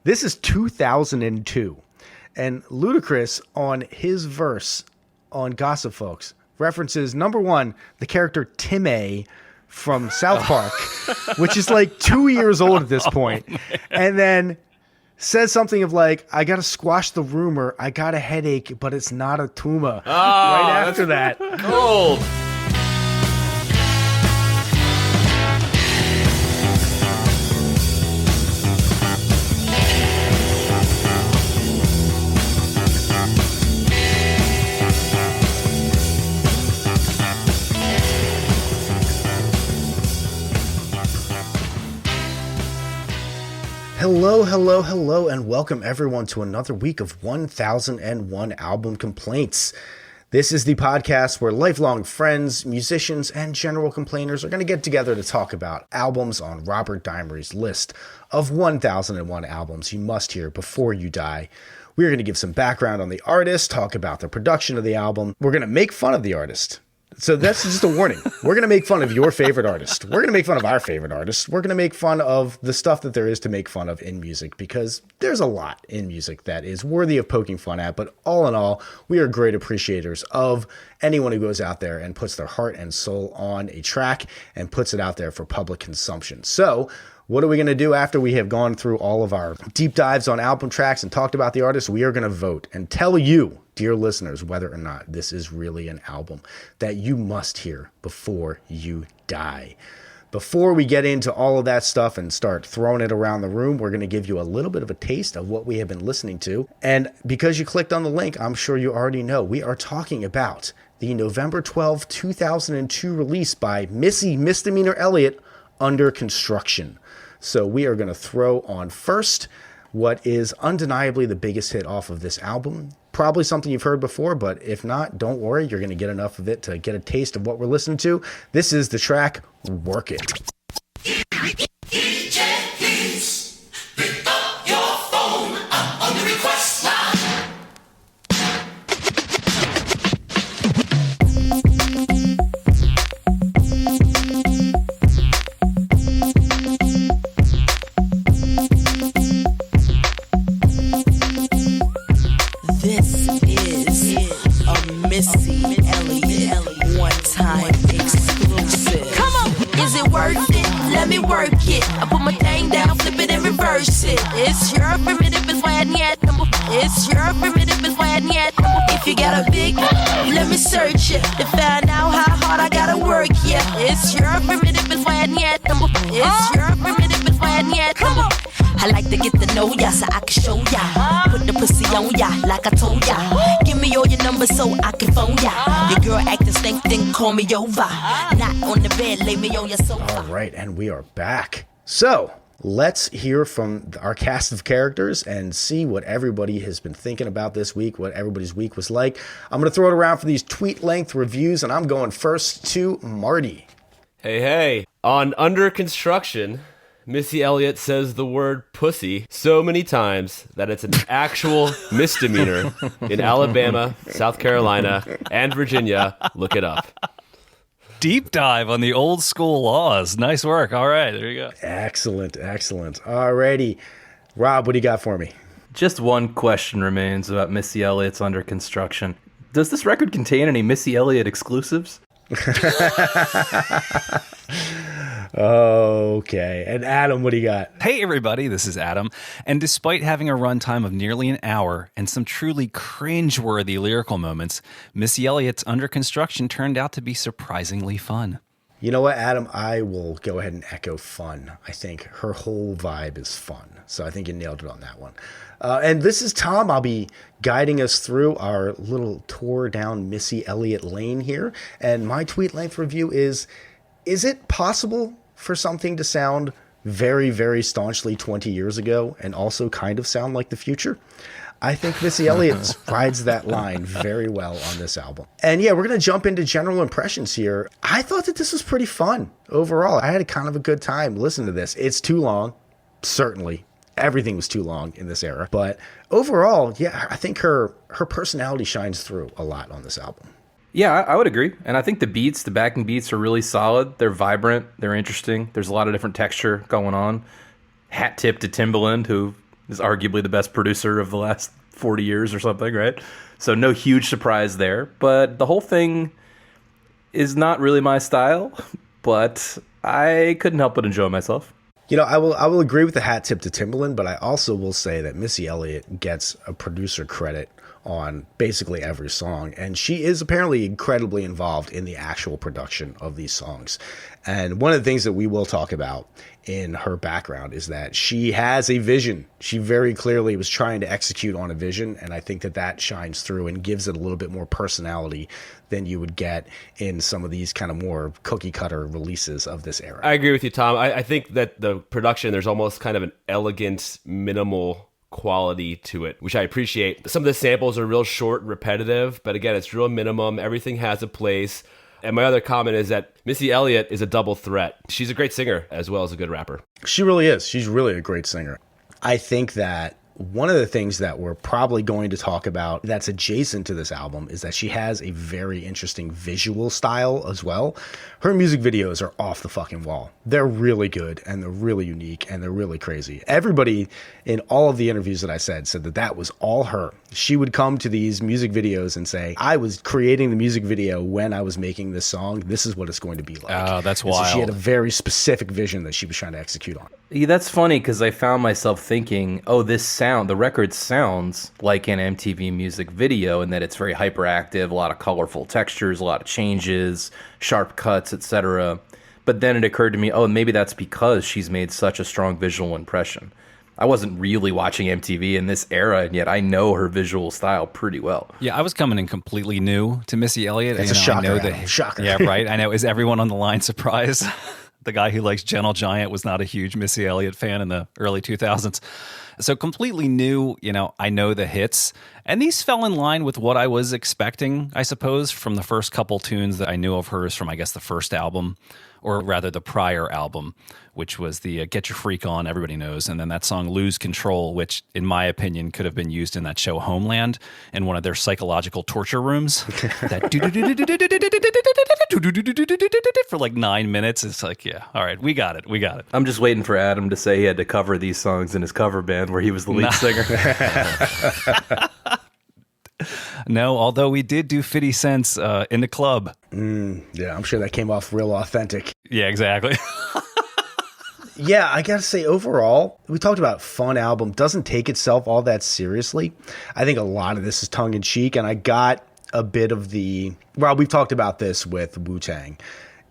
This is 2002. And Ludacris, on his verse on Gossip Folks, references, number one, the character Timmy from South Park, which is like 2 years old at this point. And then says something of like, I got to squash the rumor. I got a headache, but it's not a tumor. Right after that. Gold. Hello, and welcome everyone to another week of 1001 Album Complaints. This is the podcast where lifelong friends, musicians, and general complainers are going to get together to talk about albums on Robert Dimery's list of 1001 albums you must hear before you die. We're going to give some background on the artist, talk about the production of the album. We're going to make fun of the artist. So that's just a warning. We're going to make fun of your favorite artist. We're going to make fun of our favorite artist. We're going to make fun of the stuff that there is to make fun of in music, because there's a lot in music that is worthy of poking fun at. But all in all, we are great appreciators of anyone who goes out there and puts their heart and soul on a track and puts it out there for public consumption. So what are we going to do after we have gone through all of our deep dives on album tracks and talked about the artists? We are going to vote and tell you, dear listeners, whether or not this is really an album that you must hear before you die. Before we get into all of that stuff and start throwing it around the room, we're going to give you a little bit of a taste of what we have been listening to. And because you clicked on the link, I'm sure you already know, we are talking about the November 12, 2002 release by Missy Misdemeanor Elliott, Under Construction. So we are going to throw on first what is undeniably the biggest hit off of this album. Probably something you've heard before, but if not, don't worry. You're going to get enough of it to get a taste of what we're listening to. This is the track, Work It. DJ, please pick up your phone. I'm on the request line. This is a Missy Elliott one-time exclusive. Come on, is it worth it? Let me work it. I put my thing down, flip it and reverse it. It's your primitive is why yet. It's your primitive is why yet. If you got a big, let me search it to find out how hard I gotta work. Yeah, it's your primitive is why yet. It's your primitive is why yet. Come on. I like to get to know ya so I can show ya. Put the pussy on ya like I told ya. Give me all your numbers so I can phone ya. Your girl acting stink, then call me over. Not on the bed, lay me on your sofa. All right, and we are back. So let's hear from our cast of characters and see what everybody has been thinking about this week, what everybody's week was like. I'm going to throw it around for these tweet-length reviews, and I'm going first to Marty. Hey. On Under Construction, Missy Elliott says the word pussy so many times that it's an actual misdemeanor in Alabama, South Carolina, and Virginia. Look it up. Deep dive on the old school laws. Nice work. All right, there you go. Excellent. Alrighty. Rob, what do you got for me? Just one question remains about Missy Elliott's Under Construction. Does this record contain any Missy Elliott exclusives? Okay. And Adam, what do you got? Hey, everybody, this is Adam. And despite having a runtime of nearly an hour and some truly cringe-worthy lyrical moments, Missy Elliott's Under Construction turned out to be surprisingly fun. You know what, Adam? I will go ahead and echo fun. I think her whole vibe is fun. So I think you nailed it on that one. And this is Tom. I'll be guiding us through our little tour down Missy Elliott lane here. And my tweet-length review is it possible for something to sound very, very staunchly 20 years ago and also kind of sound like the future? I think Missy Elliott rides that line very well on this album. And yeah, we're going to jump into general impressions here. I thought that this was pretty fun overall. I had a kind of a good time listening to this. It's too long, certainly. Everything was too long in this era. But overall, yeah, I think her personality shines through a lot on this album. Yeah, I would agree. And I think the backing beats are really solid. They're vibrant. They're interesting. There's a lot of different texture going on. Hat tip to Timbaland, who is arguably the best producer of the last 40 years or something, right? So no huge surprise there. But the whole thing is not really my style, but I couldn't help but enjoy myself. You know, I will agree with the hat tip to Timbaland, but I also will say that Missy Elliott gets a producer credit on basically every song, and she is apparently incredibly involved in the actual production of these songs. And one of the things that we will talk about in her background is that she has a vision. She very clearly was trying to execute on a vision, and I think that that shines through and gives it a little bit more personality than you would get in some of these kind of more cookie cutter releases of this era. I agree with you, Tom. I think that the production, there's almost kind of an elegant, minimal quality to it, which I appreciate. Some of the samples are real short and repetitive, but again, it's real minimum. Everything has a place. And my other comment is that Missy Elliott is a double threat. She's a great singer as well as a good rapper. She really is. She's really a great singer. I think that one of the things that we're probably going to talk about that's adjacent to this album is that she has a very interesting visual style as well. Her music videos are off the fucking wall. They're really good, and they're really unique, and they're really crazy. Everybody in all of the interviews that I said that that was all her. She would come to these music videos and say, I was creating the music video when I was making this song. This is what it's going to be like. Oh, that's and wild. So she had a very specific vision that she was trying to execute on. Yeah, that's funny because I found myself thinking, oh, the record sounds like an MTV music video, and that it's very hyperactive, a lot of colorful textures, a lot of changes, sharp cuts, etc. But then it occurred to me, oh, maybe that's because she's made such a strong visual impression. I wasn't really watching MTV in this era, and yet I know her visual style pretty well. Yeah, I was coming in completely new to Missy Elliott. It's a shocker. I know that, Shocker. Yeah, right. I know. Is everyone on the line surprised? The guy who likes Gentle Giant was not a huge Missy Elliott fan in the early 2000s. So completely new, I know the hits. And these fell in line with what I was expecting, I suppose, from the first couple tunes that I knew of hers from, I guess, the first album, or rather the prior album, which was the Get Your Freak On, everybody knows, and then that song Lose Control, which, in my opinion, could have been used in that show Homeland in one of their psychological torture rooms. That for like 9 minutes. It's like, yeah, all right, we got it. I'm just waiting for Adam to say he had to cover these songs in his cover band where he was the lead singer. No, although we did do 50 Cents in the club. Yeah, I'm sure that came off real authentic. Yeah, exactly. Yeah, I gotta say, overall, we talked about fun album, doesn't take itself all that seriously. I think a lot of this is tongue-in-cheek, and I got a bit of well, we've talked about this with Wu-Tang.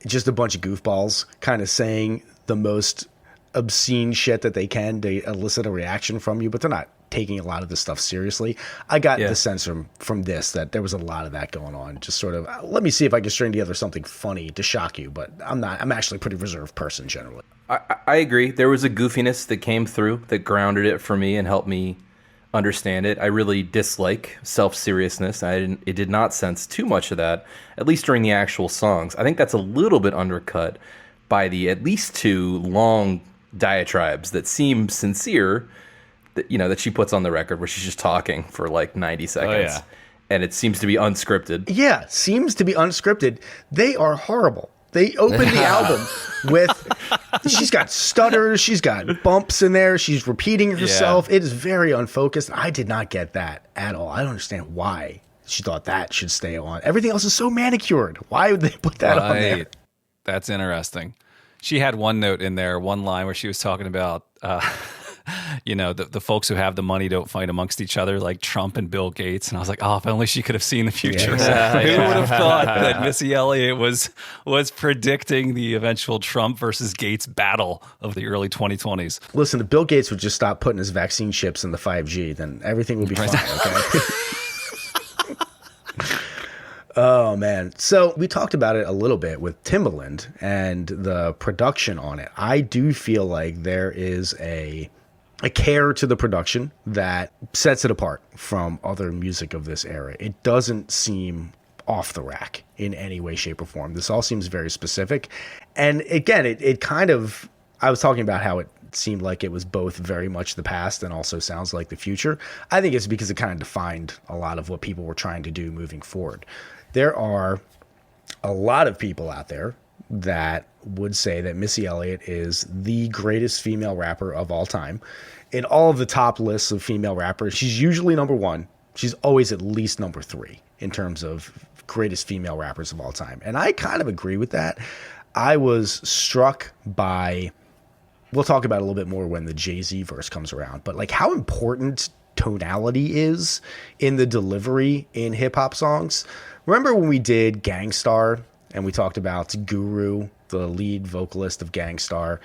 Just a bunch of goofballs kind of saying the most obscene shit that they can to elicit a reaction from you, but they're not taking a lot of this stuff seriously. I got the sense from this that there was a lot of that going on. Just sort of, let me see if I can string together something funny to shock you, but I'm actually a pretty reserved person generally. I agree. There was a goofiness that came through that grounded it for me and helped me understand it. I really dislike self-seriousness. It did not sense too much of that, at least during the actual songs. I think that's a little bit undercut by the at least two long diatribes that seem sincere, that she puts on the record, where she's just talking for like 90 seconds. Oh, yeah. And it seems to be unscripted. Yeah, seems to be unscripted. They are horrible. They open the album with, she's got stutters, she's got bumps in there, she's repeating herself. Yeah. It is very unfocused. I did not get that at all. I don't understand why she thought that should stay on. Everything else is so manicured. Why would they put that on there? That's interesting. She had one note in there, one line where she was talking about, the folks who have the money don't fight amongst each other, like Trump and Bill Gates. And I was like, oh, if only she could have seen the future. Yeah. Who would have thought that Missy Elliott was predicting the eventual Trump versus Gates battle of the early 2020s? Listen, if Bill Gates would just stop putting his vaccine chips in the 5G, then everything would be fine, okay? Oh, man. So we talked about it a little bit with Timbaland and the production on it. I do feel like there is a care to the production that sets it apart from other music of this era. It doesn't seem off the rack in any way, shape, or form. This all seems very specific. And again, it kind of, I was talking about how it seemed like it was both very much the past and also sounds like the future. I think it's because it kind of defined a lot of what people were trying to do moving forward. There are a lot of people out there that would say that Missy Elliott is the greatest female rapper of all time. in all of the top lists of female rappers, she's usually number one. She's always at least number three in terms of greatest female rappers of all time. And I kind of agree with that. I was struck by, we'll talk about it a little bit more when the Jay-Z verse comes around, but like how important tonality is in the delivery in hip hop songs. Remember when we did Gangstar and we talked about Guru, the lead vocalist of Gangstar?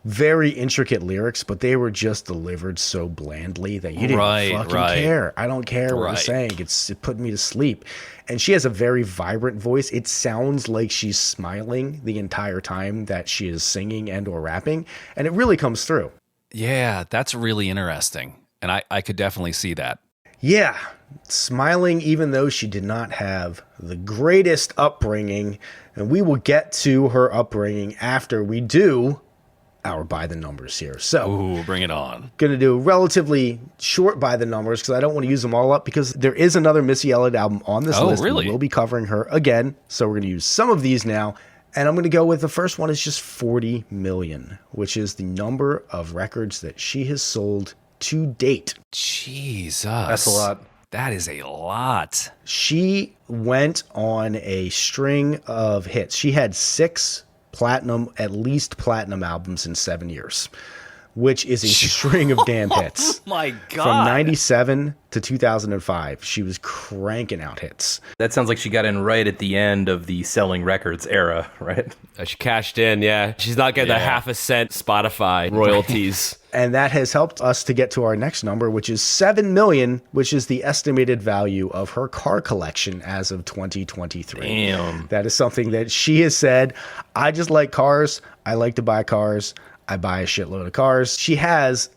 Very intricate lyrics, but they were just delivered so blandly that you didn't fucking care. I don't care what you're saying. It put me to sleep. And she has a very vibrant voice. It sounds like she's smiling the entire time that she is singing and or rapping. And it really comes through. Yeah, that's really interesting. And I could definitely see that. Yeah, smiling even though she did not have the greatest upbringing. And we will get to her upbringing after we do our by the numbers here. So, ooh, bring it on. Going to do a relatively short by the numbers because I don't want to use them all up because there is another Missy Elliott album on this list. Really? We'll be covering her again. So we're going to use some of these now. And I'm going to go with the first one is just 40 million, which is the number of records that she has sold to date. Jesus. That's a lot. That is a lot. She went on a string of hits. She had at least platinum albums in 7 years, which is a string of damn hits. Oh my God. From 97 to 2005, she was cranking out hits. That sounds like she got in right at the end of the selling records era, right? She cashed in, yeah. She's not getting the half a cent Spotify royalties. And that has helped us to get to our next number, which is 7 million, which is the estimated value of her car collection as of 2023. Damn. That is something that she has said, I just like cars. I like to buy cars. I buy a shitload of cars. She has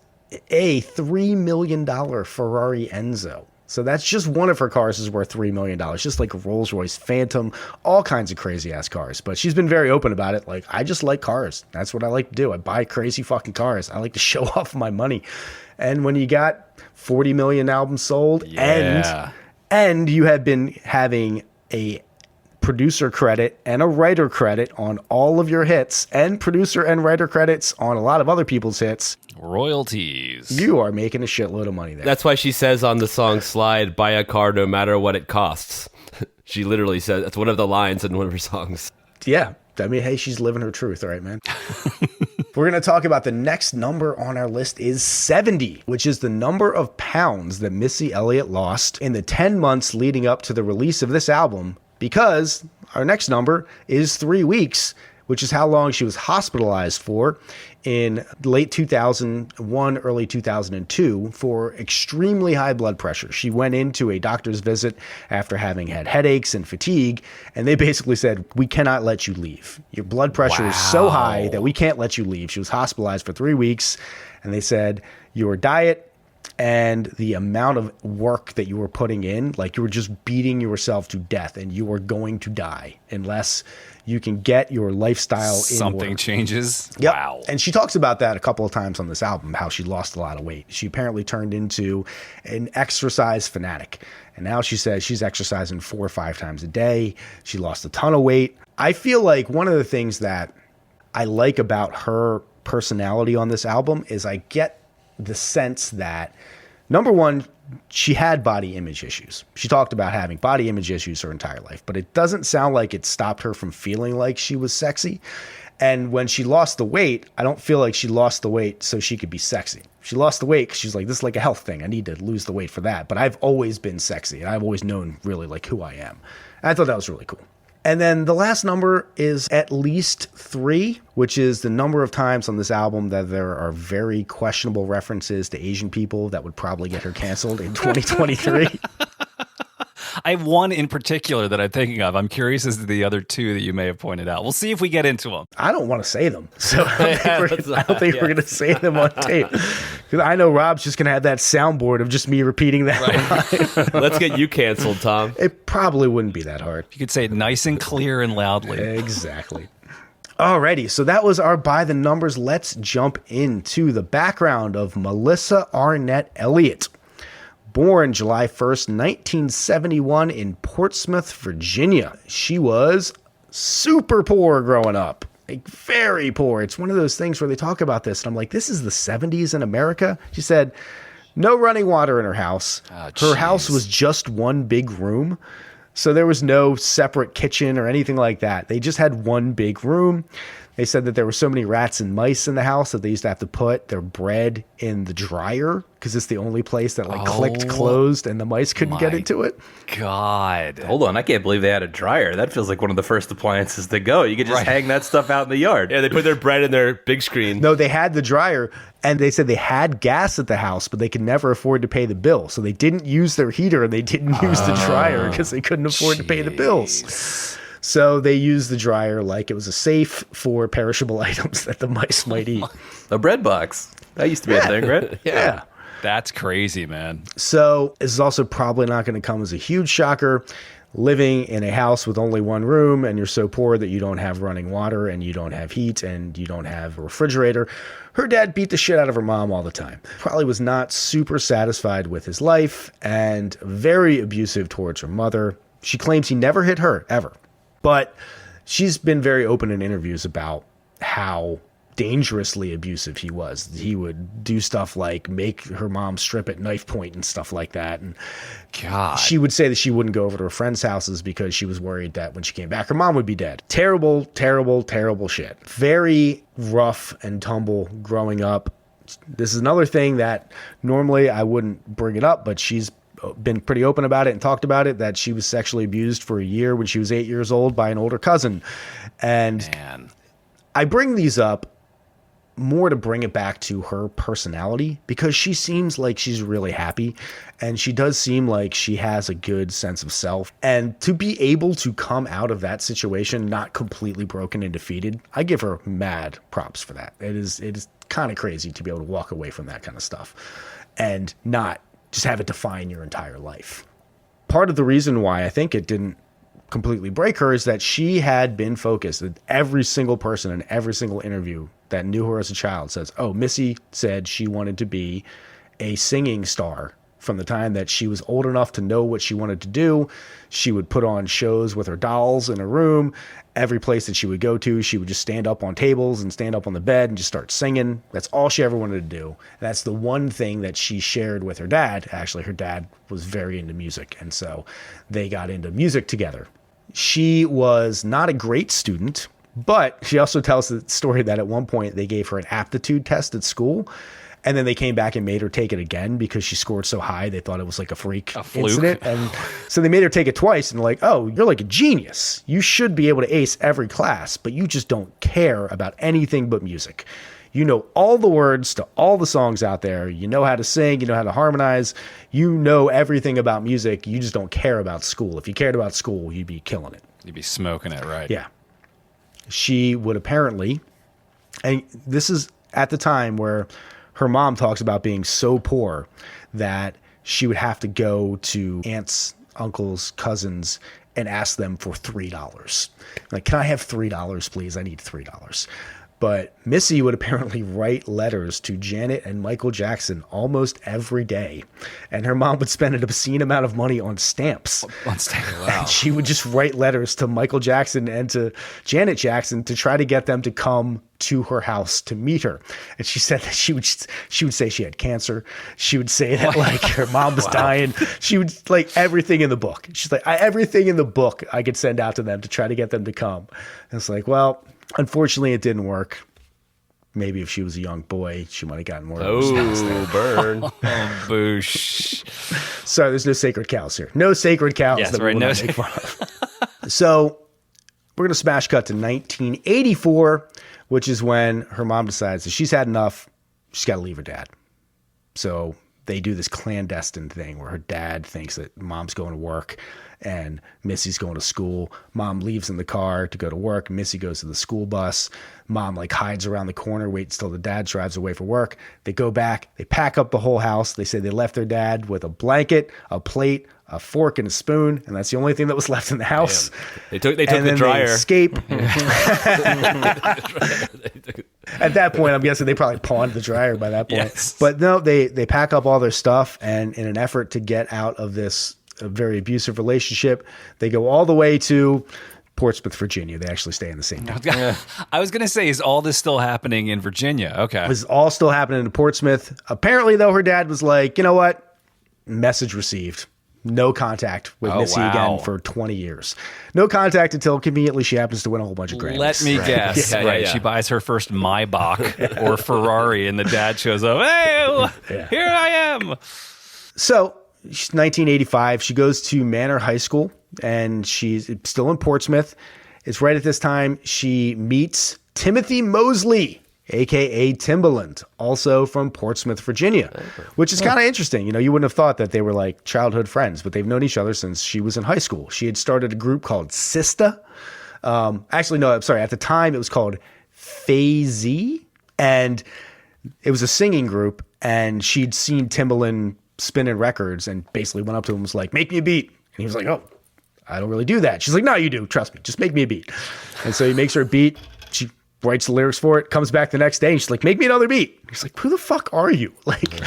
a $3 million Ferrari Enzo. So that's just one of her cars is worth $3 million, just like a Rolls Royce Phantom, all kinds of crazy ass cars. But she's been very open about it. Like, I just like cars. That's what I like to do. I buy crazy fucking cars. I like to show off my money. And when you got 40 million albums sold and you have been having a producer credit and a writer credit on all of your hits and producer and writer credits on a lot of other people's hits, royalties, you are making a shitload of money there. That's why she says on the song Slide, buy a car no matter what it costs. She literally says, that's one of the lines in one of her songs. Yeah. I mean, hey, she's living her truth, all right, man? We're going to talk about the next number on our list is 70, which is the number of pounds that Missy Elliott lost in the 10 months leading up to the release of this album, because our next number is 3 weeks, which is how long she was hospitalized for in late 2001, early 2002 for extremely high blood pressure. She went into a doctor's visit after having had headaches and fatigue, and they basically said, we cannot let you leave. Your blood pressure is so high that we can't let you leave. She was hospitalized for 3 weeks, and they said, your diet and the amount of work that you were putting in, like you were just beating yourself to death and you were going to die unless you can get your lifestyle in something order. Changes. Yep. Wow. And she talks about that a couple of times on this album, how she lost a lot of weight. She apparently turned into an exercise fanatic. And now she says she's exercising 4 or 5 times a day. She lost a ton of weight. I feel like one of the things that I like about her personality on this album is I get the sense that, number one, she had body image issues. She talked about having body image issues her entire life, but it doesn't sound like it stopped her from feeling like she was sexy. And when she lost the weight, I don't feel like she lost the weight so she could be sexy. She lost the weight because she's like, this is like a health thing. I need to lose the weight for that. But I've always been sexy, and I've always known really like who I am. And I thought that was really cool. And then the last number is at least 3, which is the number of times on this album that there are very questionable references to Asian people that would probably get her canceled in 2023. I have one in particular that I'm thinking of. I'm curious as to the other 2 that you may have pointed out. We'll see if we get into them. I don't want to say them, so I don't think we're going to say them on tape. Because I know Rob's just going to have that soundboard of just me repeating that line. Let's get you canceled, Tom. It probably wouldn't be that hard. You could say it nice and clear and loudly. Exactly. Alrighty, so that was our by the numbers. Let's jump into the background of Melissa Arnett Elliott. Born July 1st, 1971 in Portsmouth, Virginia. She was super poor growing up. like very poor. It's one of those things where they talk about this, and I'm like, this is the 70s in America. She said no running water in her house. Her house was just one big room. So there was no separate kitchen or anything like that. They just had one big room. They said that there were so many rats and mice in the house that they used to have to put their bread in the dryer because it's the only place that clicked closed and the mice couldn't get into it. God. Hold on, I can't believe they had a dryer. That feels like one of the first appliances to go. You could just hang that stuff out in the yard. Yeah, they put their bread in their big screen. No, they had the dryer, and they said they had gas at the house, but they could never afford to pay the bill. So they didn't use their heater and they didn't use the dryer because they couldn't afford to pay the bills. So they used the dryer like it was a safe for perishable items that the mice might eat. A bread box. That used to be a thing, right? Yeah. That's crazy, man. So this is also probably not going to come as a huge shocker. Living in a house with only one room and you're so poor that you don't have running water and you don't have heat and you don't have a refrigerator. Her dad beat the shit out of her mom all the time. Probably was not super satisfied with his life and very abusive towards her mother. She claims he never hit her, ever. But she's been very open in interviews about how dangerously abusive he was. He would do stuff like make her mom strip at knife point and stuff like that. And God, she would say that she wouldn't go over to her friends' houses because she was worried that when she came back, her mom would be dead. Terrible, terrible, terrible shit. Very rough and tumble growing up. This is another thing that normally I wouldn't bring it up, but she's been pretty open about it and talked about it, that she was sexually abused for a year when she was 8 years old by an older cousin. And I bring these up more to bring it back to her personality because she seems like she's really happy and she does seem like she has a good sense of self. And to be able to come out of that situation not completely broken and defeated, I give her mad props for that. It is kind of crazy to be able to walk away from that kind of stuff and not just have it define your entire life. Part of the reason why I think it didn't completely break her is that she had been focused. Every single person in every single interview that knew her as a child says, oh, Missy said she wanted to be a singing star. From the time that she was old enough to know what she wanted to do, she would put on shows with her dolls in her room. Every place that she would go to, she would just stand up on tables and stand up on the bed and just start singing. That's all she ever wanted to do. And that's the one thing that she shared with her dad. Actually, her dad was very into music, and so they got into music together. She was not a great student, but she also tells the story that at one point they gave her an aptitude test at school. And then they came back and made her take it again because she scored so high. They thought it was like a freak incident. And so they made her take it twice and like, oh, you're like a genius. You should be able to ace every class, but you just don't care about anything but music. You know all the words to all the songs out there. You know how to sing. You know how to harmonize. You know everything about music. You just don't care about school. If you cared about school, you'd be killing it. You'd be smoking it, right? Yeah. She would apparently, and this is at the time where her mom talks about being so poor that she would have to go to aunts, uncles, cousins, and ask them for $3. Like, can I have $3, please? I need $3. But Missy would apparently write letters to Janet and Michael Jackson almost every day. And her mom would spend an obscene amount of money on stamps. Wow. And she would just write letters to Michael Jackson and to Janet Jackson to try to get them to come to her house to meet her. And she said that she would say she had cancer. She would say that like her mom was dying. She would like everything in the book. She's like, everything in the book I could send out to them to try to get them to come. And it's like, well, unfortunately it didn't work. Maybe if she was a young boy, she might have gotten more. Oh, burn. Boosh. Sorry, there's no sacred cows here. No sacred cows. Yes, that right. we will not make fun of. So we're going to smash cut to 1984, which is when her mom decides that she's had enough. She's got to leave her dad. So they do this clandestine thing where her dad thinks that mom's going to work and Missy's going to school. Mom leaves in the car to go to work. Missy goes to the school bus. Mom like hides around the corner, waits till the dad drives away for work. They go back. They pack up the whole house. They say they left their dad with a blanket, a plate, a fork, and a spoon, and that's the only thing that was left in the house. Damn. They took and the then dryer. They escape. At that point, I'm guessing they probably pawned the dryer by that point. Yes. But no, they pack up all their stuff, and in an effort to get out of this very abusive relationship, they go all the way to Portsmouth, Virginia. They actually stay in the same town. I was going to say, is all this still happening in Virginia? Okay. It was all still happening in Portsmouth. Apparently, though, her dad was like, you know what? Message received. No contact with Missy again for 20 years. No contact until conveniently she happens to win a whole bunch of Grammys. Let me guess. Right. She buys her first Maybach or Ferrari, and the dad shows up. Hey, here I am. So, 1985, she goes to Manor High School, and she's still in Portsmouth. It's right at this time she meets Timothy Mosley, a.k.a. Timbaland, also from Portsmouth, Virginia, which is kind of interesting. You know, you wouldn't have thought that they were like childhood friends, but they've known each other since she was in high school. She had started a group called Sista. Actually, no, I'm sorry. At the time, it was called Fazy, and it was a singing group, and she'd seen Timbaland spinning records and basically went up to him and was like, make me a beat. And he was like, oh, I don't really do that. She's like, no, you do. Trust me. Just make me a beat. And so he makes her a beat. She writes the lyrics for it, comes back the next day, and she's like, make me another beat. He's like, who the fuck are you? Like,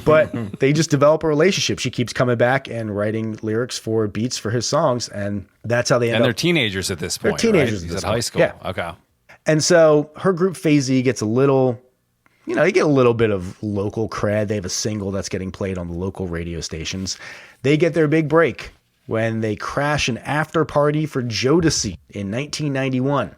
but they just develop a relationship. She keeps coming back and writing lyrics for beats for his songs, and that's how they end up. And they're teenagers at this point. They're teenagers right? at this high point. school. Yeah. Okay. And so her group Fazy gets a little, you know, you get a little bit of local cred. They have a single that's getting played on the local radio stations. They get their big break when they crash an after party for Jodeci in 1991.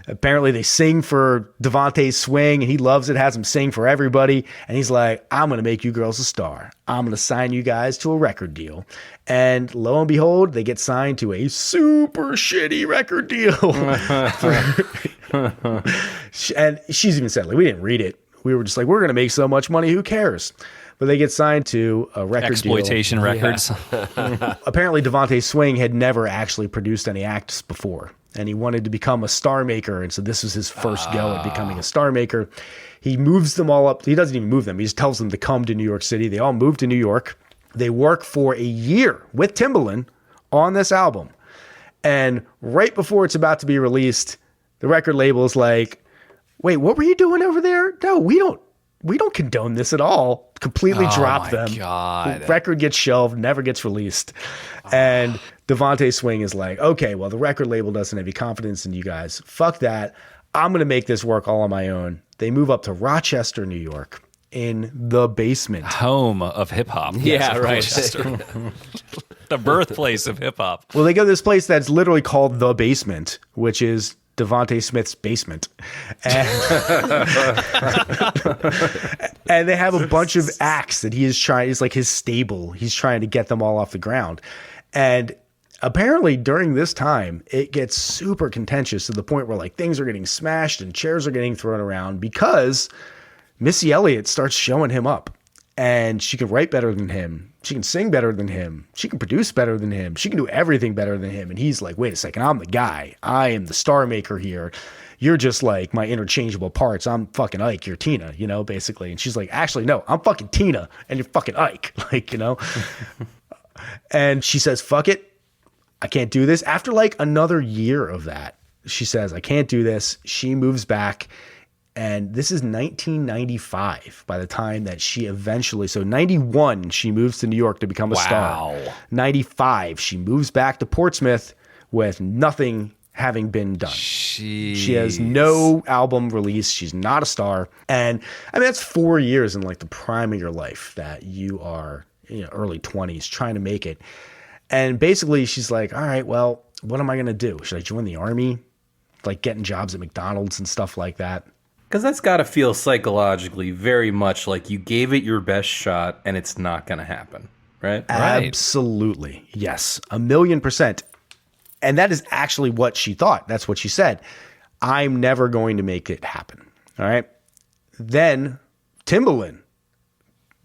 Apparently they sing for Devontae Swing, and he loves it, has him sing for everybody. And he's like, I'm going to make you girls a star. I'm going to sign you guys to a record deal. And lo and behold, they get signed to a super shitty record deal. And she's even said, like, we didn't read it. We were just like, we're going to make so much money. Who cares? But they get signed to a record Exploitation deal. records. Apparently, Devontae Swing had never actually produced any acts before, and he wanted to become a star maker. And so this was his first go at becoming a star maker. He moves them all up. He doesn't even move them. He just tells them to come to New York City. They all move to New York. They work for a year with Timbaland on this album. And right before it's about to be released, the record label is like, wait, what were you doing over there? No, we don't condone this at all. Completely drop them. God. The record gets shelved, never gets released. And Devontae Swing is like, okay, well, the record label doesn't have any confidence in you guys. Fuck that. I'm going to make this work all on my own. They move up to Rochester, New York, in the basement. Home of hip hop. Yeah, right. The birthplace of hip hop. Well, they go to this place that's literally called The Basement, which is Devontae Smith's basement. And, and they have a bunch of acts that he is trying, it's like his stable. He's trying to get them all off the ground. And apparently during this time, it gets super contentious to the point where like things are getting smashed and chairs are getting thrown around because Missy Elliott starts showing him up. And she can write better than him. She can sing better than him. She can produce better than him. She can do everything better than him. And he's like, wait a second, I'm the guy. I am the star maker here. You're just like my interchangeable parts. I'm fucking Ike. You're Tina, you know, basically. And she's like, actually, no, I'm fucking Tina and you're fucking Ike. Like, you know. And she says, fuck it. I can't do this. After like another year of that, she says, I can't do this. She moves back. And this is 1995 by the time that she eventually, so 91, she moves to New York to become a star. 95, she moves back to Portsmouth with nothing having been done. She has no album release. She's not a star. And I mean, that's 4 years in like the prime of your life that you are, you know, early 20s trying to make it. And basically she's like, all right, well, what am I going to do? Should I join the army? Like getting jobs at McDonald's and stuff like that. Because that's got to feel psychologically very much like you gave it your best shot and it's not going to happen, right? Absolutely. Yes. 1,000,000%. And that is actually what she thought. That's what she said. I'm never going to make it happen. All right. Then Timbaland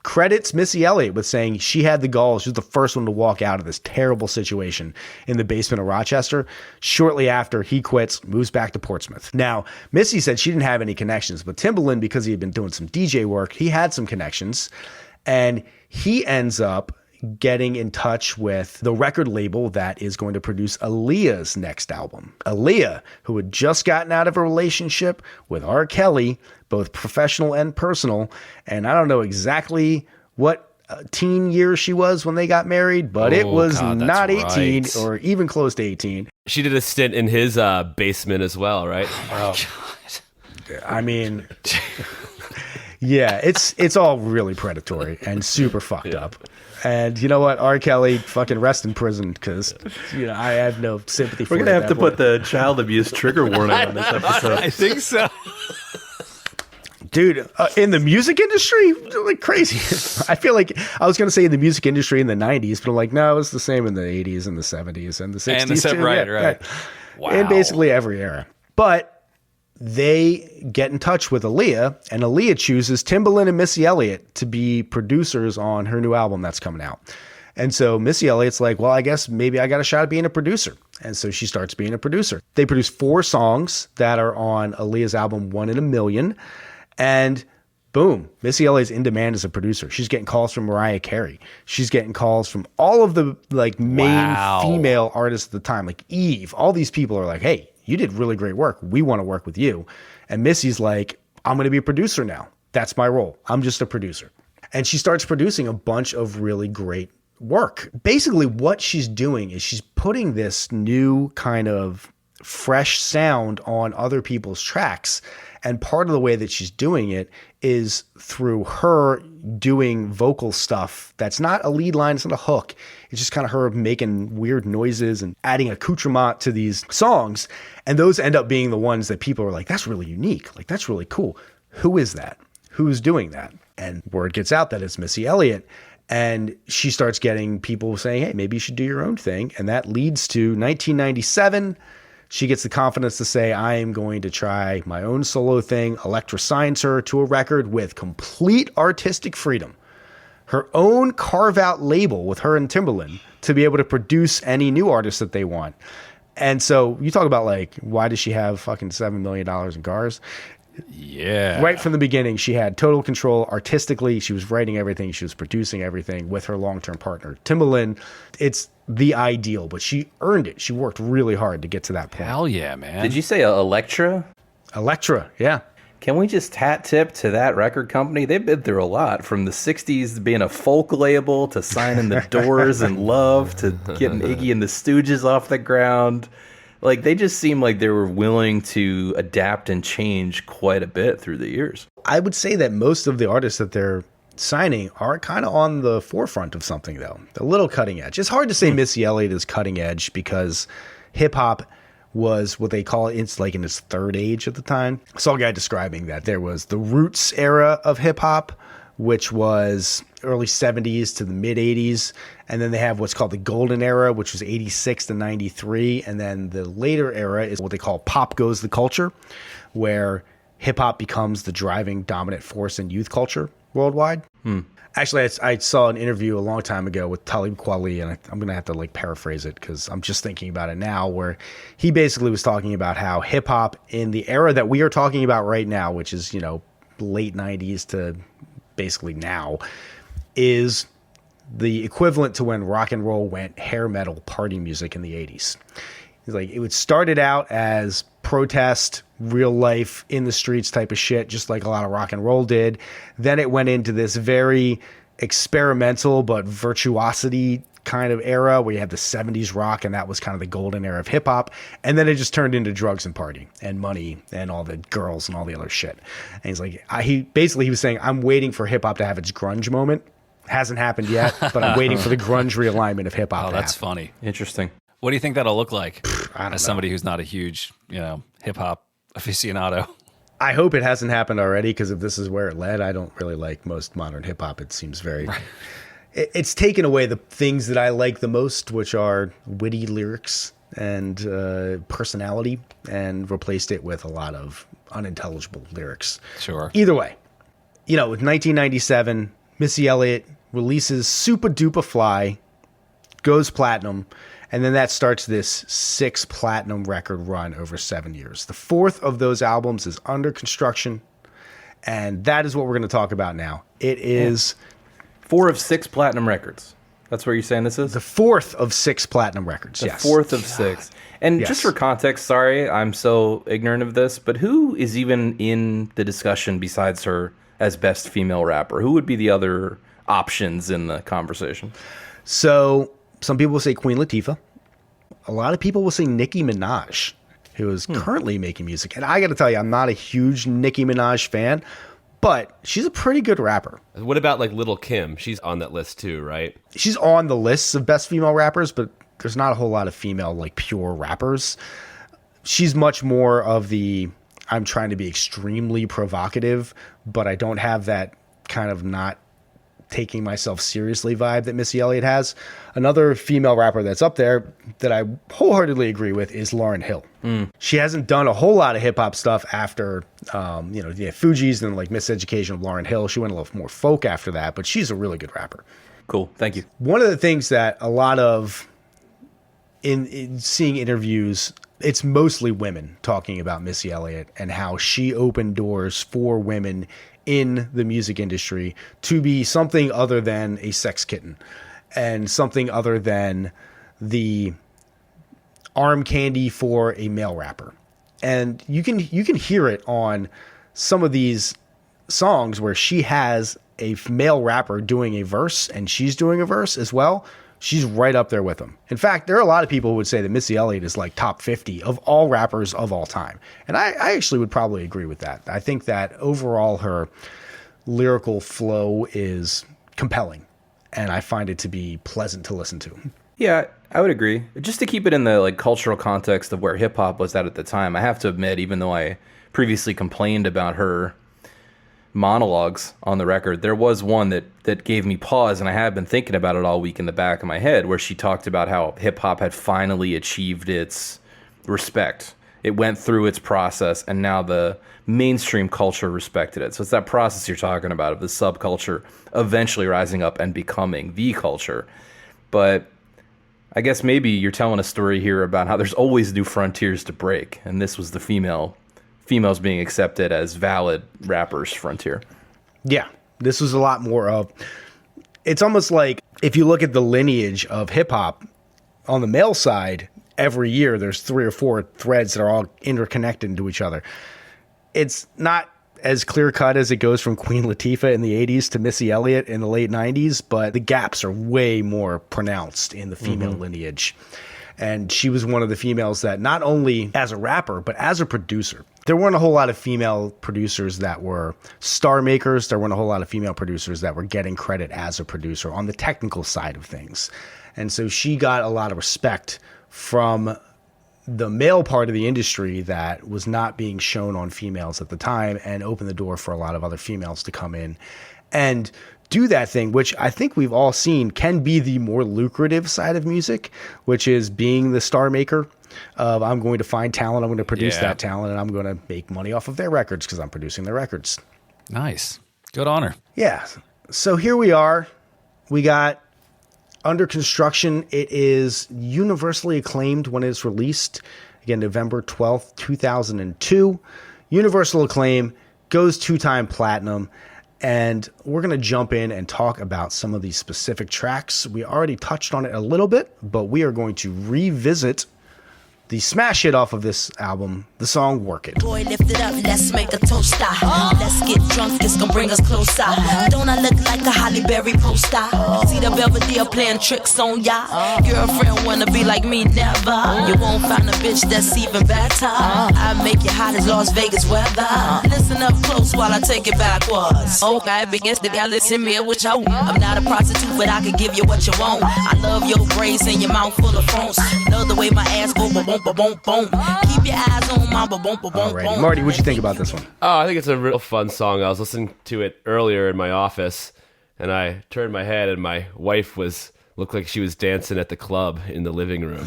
credits Missy Elliott with saying she had the gall. She was the first one to walk out of this terrible situation in the basement of Rochester. Shortly after, he quits, moves back to Portsmouth. Now, Missy said she didn't have any connections, but Timbaland, because he had been doing some DJ work, he had some connections, and he ends up getting in touch with the record label that is going to produce Aaliyah's next album. Aaliyah, who had just gotten out of a relationship with R. Kelly, both professional and personal, and I don't know exactly what teen years she was when they got married, but it Oh, was God, that's not 18 right. or even close to 18. She did a stint in his basement as well, right? I mean, yeah, it's all really predatory and super fucked up. And you know what? R. Kelly, fucking rest in prison, because I have no sympathy for We're it gonna at have to that put point. the child abuse trigger warning on this episode. I think so. Dude, in the music industry, like crazy. I feel like I was going to say in the music industry in the 90s, but I'm like, no, it was the same in the 80s and the 70s and the 60s. And the too. right. Yeah. Wow. In basically every era. But they get in touch with Aaliyah, and Aaliyah chooses Timbaland and Missy Elliott to be producers on her new album that's coming out. And so Missy Elliott's like, well, I guess maybe I got a shot at being a producer. And so she starts being a producer. They produce 4 songs that are on Aaliyah's album, One in a Million. And boom, Missy Elliott's in demand as a producer. She's getting calls from Mariah Carey. She's getting calls from all of the main female artists at the time, like Eve. All these people are like, hey, you did really great work. We want to work with you. And Missy's like, I'm going to be a producer now. That's my role. I'm just a producer. And she starts producing a bunch of really great work. Basically, what she's doing is she's putting this new kind of fresh sound on other people's tracks. And part of the way that she's doing it is through her doing vocal stuff that's not a lead line, it's not a hook. It's just kind of her making weird noises and adding accoutrement to these songs. And those end up being the ones that people are like, that's really unique. Like, that's really cool. Who is that? Who's doing that? And word gets out that it's Missy Elliott. And she starts getting people saying, hey, maybe you should do your own thing. And that leads to 1997. She gets the confidence to say, I am going to try my own solo thing. Elektra signs her to a record with complete artistic freedom. Her own carve-out label with her and Timbaland to be able to produce any new artists that they want. And so you talk about, like, why does she have fucking $7 million in cars? Yeah. Right from the beginning, she had total control artistically. She was writing everything. She was producing everything with her long-term partner. Timbaland, it's the ideal, but she earned it. She worked really hard to get to that point. Hell yeah, man. Did you say Elektra? Elektra, yeah. Can we just hat tip to that record company? They've been through a lot, from the 60s being a folk label to signing the Doors and Love to getting Iggy and the Stooges off the ground. Like, they just seem like they were willing to adapt and change quite a bit through the years. I would say that most of the artists that they're signing are kind of on the forefront of something, though. A little cutting edge. It's hard to say Missy Elliott is cutting edge because hip-hop was what they call it. It's like in its third age at the time. I saw a guy describing that there was the roots era of hip-hop, which was early 70s to the mid 80s. And then they have what's called the golden era, which was 86 to 93. And then the later era is what they call pop goes the culture, where hip hop becomes the driving dominant force in youth culture worldwide. Actually, I saw an interview a long time ago with Talib Kweli, and I'm going to have to like paraphrase it because I'm just thinking about it now, where he basically was talking about how hip hop in the era that we are talking about right now, which is, late 90s to basically now, is the equivalent to when rock and roll went hair metal party music in the 80s. He's like, it started out as protest, real life, in the streets type of shit, just like a lot of rock and roll did. Then it went into this very experimental but virtuosity kind of era where you had the 70s rock, and that was kind of the golden era of hip hop. And then it just turned into drugs and party and money and all the girls and all the other shit. And he's like, he was saying, I'm waiting for hip hop to have its grunge moment. Hasn't happened yet, but I'm waiting for the grunge realignment of hip hop. Oh, that's funny. Interesting. What do you think that'll look like? I don't know. As somebody who's not a huge, hip hop aficionado. I hope it hasn't happened already, because if this is where it led, I don't really like most modern hip hop. It seems very... Right. It's taken away the things that I like the most, which are witty lyrics and personality, and replaced it with a lot of unintelligible lyrics. Sure. Either way, with 1997, Missy Elliott releases Super Duper Fly, goes platinum, and then that starts this 6 platinum record run over 7 years. The 4th of those albums is under construction, and that is what we're going to talk about now. It is... 4 of 6 platinum records. That's what you're saying this is? The 4th of 6 platinum records, yes. 4th of 6. And Yes. just for context, sorry, I'm so ignorant of this, but who is even in the discussion besides her as best female rapper? Who would be the other options in the conversation. So some people will say Queen Latifah. A lot of people will say Nicki Minaj, who is currently making music. And I got to tell you, I'm not a huge Nicki Minaj fan, but she's a pretty good rapper. What about like Lil' Kim? She's on that list too, right? She's on the lists of best female rappers, but there's not a whole lot of female, like, pure rappers. She's much more of the, I'm trying to be extremely provocative, but I don't have that kind of not taking myself seriously vibe that Missy Elliott has. Another female rapper that's up there that I wholeheartedly agree with is Lauryn Hill. She hasn't done a whole lot of hip hop stuff after, the Fugees and like Miseducation of Lauryn Hill. She went a little more folk after that, but she's a really good rapper. Cool. Thank you. One of the things that a lot of in seeing interviews, it's mostly women talking about Missy Elliott and how she opened doors for women in the music industry to be something other than a sex kitten and something other than the arm candy for a male rapper. And you can hear it on some of these songs where she has a male rapper doing a verse and she's doing a verse as well. She's right up there with them. In fact, there are a lot of people who would say that Missy Elliott is like top 50 of all rappers of all time. And I actually would probably agree with that. I think that overall her lyrical flow is compelling, and I find it to be pleasant to listen to. Yeah, I would agree. Just to keep it in the like cultural context of where hip hop was at the time, I have to admit, even though I previously complained about her monologues on the record, there was one that gave me pause, and I have been thinking about it all week in the back of my head, where she talked about how hip-hop had finally achieved its respect. It went through its process, and now the mainstream culture respected it. So it's that process you're talking about of the subculture eventually rising up and becoming the culture. But I guess maybe you're telling a story here about how there's always new frontiers to break, and this was the females being accepted as valid rappers frontier. Yeah, this was a lot more of, it's almost like if you look at the lineage of hip hop on the male side, every year there's 3 or 4 threads that are all interconnected to each other. It's not as clear cut as it goes from Queen Latifah in the 80s to Missy Elliott in the late 90s, but the gaps are way more pronounced in the female lineage. And she was one of the females that not only as a rapper, but as a producer. There weren't a whole lot of female producers that were star makers. There weren't a whole lot of female producers that were getting credit as a producer on the technical side of things. And so she got a lot of respect from the male part of the industry that was not being shown on females at the time, and opened the door for a lot of other females to come in and do that thing, which I think we've all seen can be the more lucrative side of music, which is being the star maker of, I'm going to find talent, I'm going to produce that talent, and I'm going to make money off of their records because I'm producing their records. Nice. Good on her. Yeah. So here we are. We got Under Construction. It is universally acclaimed when it's released. Again, November 12th, 2002. Universal acclaim, goes 2-time platinum. And we're going to jump in and talk about some of these specific tracks. We already touched on it a little bit, but we are going to revisit the smash hit off of this album, the song Work It. Boy, lift it up, let's make a toast. Let's get drunk, it's gonna bring us closer. Don't I look like a Holly Berry poster? See the Belvedere playing tricks on ya. Girlfriend wanna be like me, never. You won't find a bitch that's even better. I make you hot as Las Vegas weather. Listen up close while I take it backwards. Okay, begins to listen me with you. I'm not a prostitute, but I can give you what you want. I love your braids and your mouth full of phones. Love the way my ass go boom. Keep your eyes on my boom. Alrighty. Marty, what'd you think about this one? Oh, I think it's a real fun song. I was listening to it earlier in my office, and I turned my head, and my wife looked like she was dancing at the club in the living room.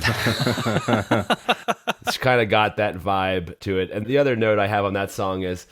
It's kind of got that vibe to it. And the other note I have on that song is,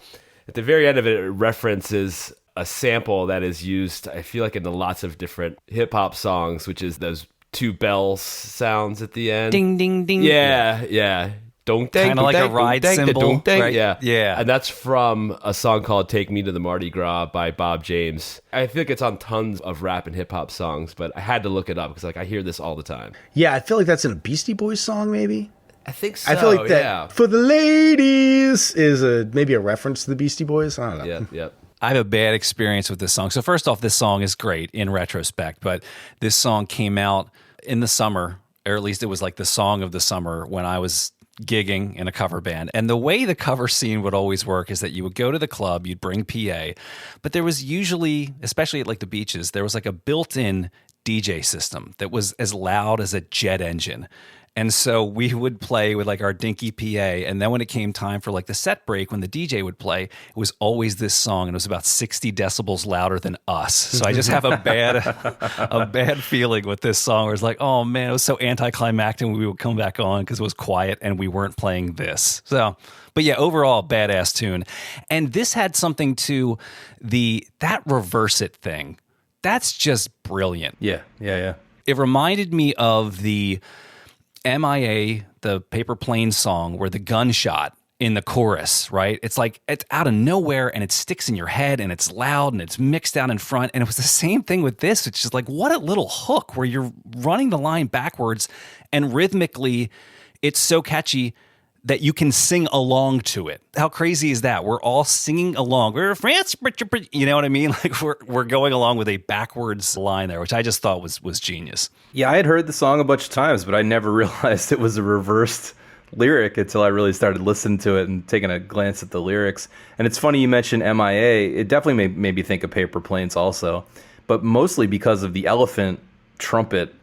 at the very end of it, it references a sample that is used, I feel like, in lots of different hip-hop songs, which is those 2 bells sounds at the end. Ding, ding, ding. Yeah. Don't kind of like a ride cymbal, right? Yeah. And that's from a song called Take Me to the Mardi Gras by Bob James. I feel like it's on tons of rap and hip hop songs, but I had to look it up because I hear this all the time. Yeah, I feel like that's in a Beastie Boys song, maybe. I think so. I feel like that For the Ladies is maybe a reference to the Beastie Boys. I don't know. Yep. I have a bad experience with this song. So first off, this song is great in retrospect, but this song came out in the summer, or at least it was like the song of the summer when I was gigging in a cover band. And the way the cover scene would always work is that you would go to the club, you'd bring PA, but there was usually, especially at like the beaches, there was like a built-in DJ system that was as loud as a jet engine. And so we would play with like our dinky PA. And then when it came time for like the set break, when the DJ would play, it was always this song. And it was about 60 decibels louder than us. So I just have a bad feeling with this song where it's like, oh man, it was so anticlimactic when we would come back on because it was quiet and we weren't playing this. So, but yeah, overall, badass tune. And this had something to that reverse it thing. That's just brilliant. Yeah. It reminded me of the MIA, the Paper Plane song, where the gunshot in the chorus, right? It's like it's out of nowhere and it sticks in your head and it's loud and it's mixed out in front. And it was the same thing with this. It's just like, what a little hook where you're running the line backwards and rhythmically it's so catchy that you can sing along to it. How crazy is that? We're all singing along. We're France, you know what I mean? Like we're going along with a backwards line there, which I just thought was genius. Yeah, I had heard the song a bunch of times, but I never realized it was a reversed lyric until I really started listening to it and taking a glance at the lyrics. And it's funny you mentioned MIA. It definitely made me think of Paper Planes also, but mostly because of the elephant trumpet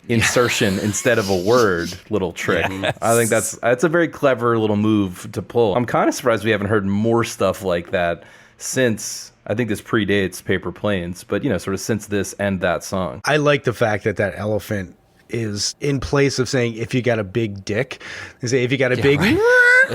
insertion instead of a word little trick. Yes. I think that's a very clever little move to pull. I'm kind of surprised we haven't heard more stuff like that since. I think this predates Paper Planes, but sort of since this and that song. I like the fact that elephant is in place of saying if you got a big dick, they say if you got a big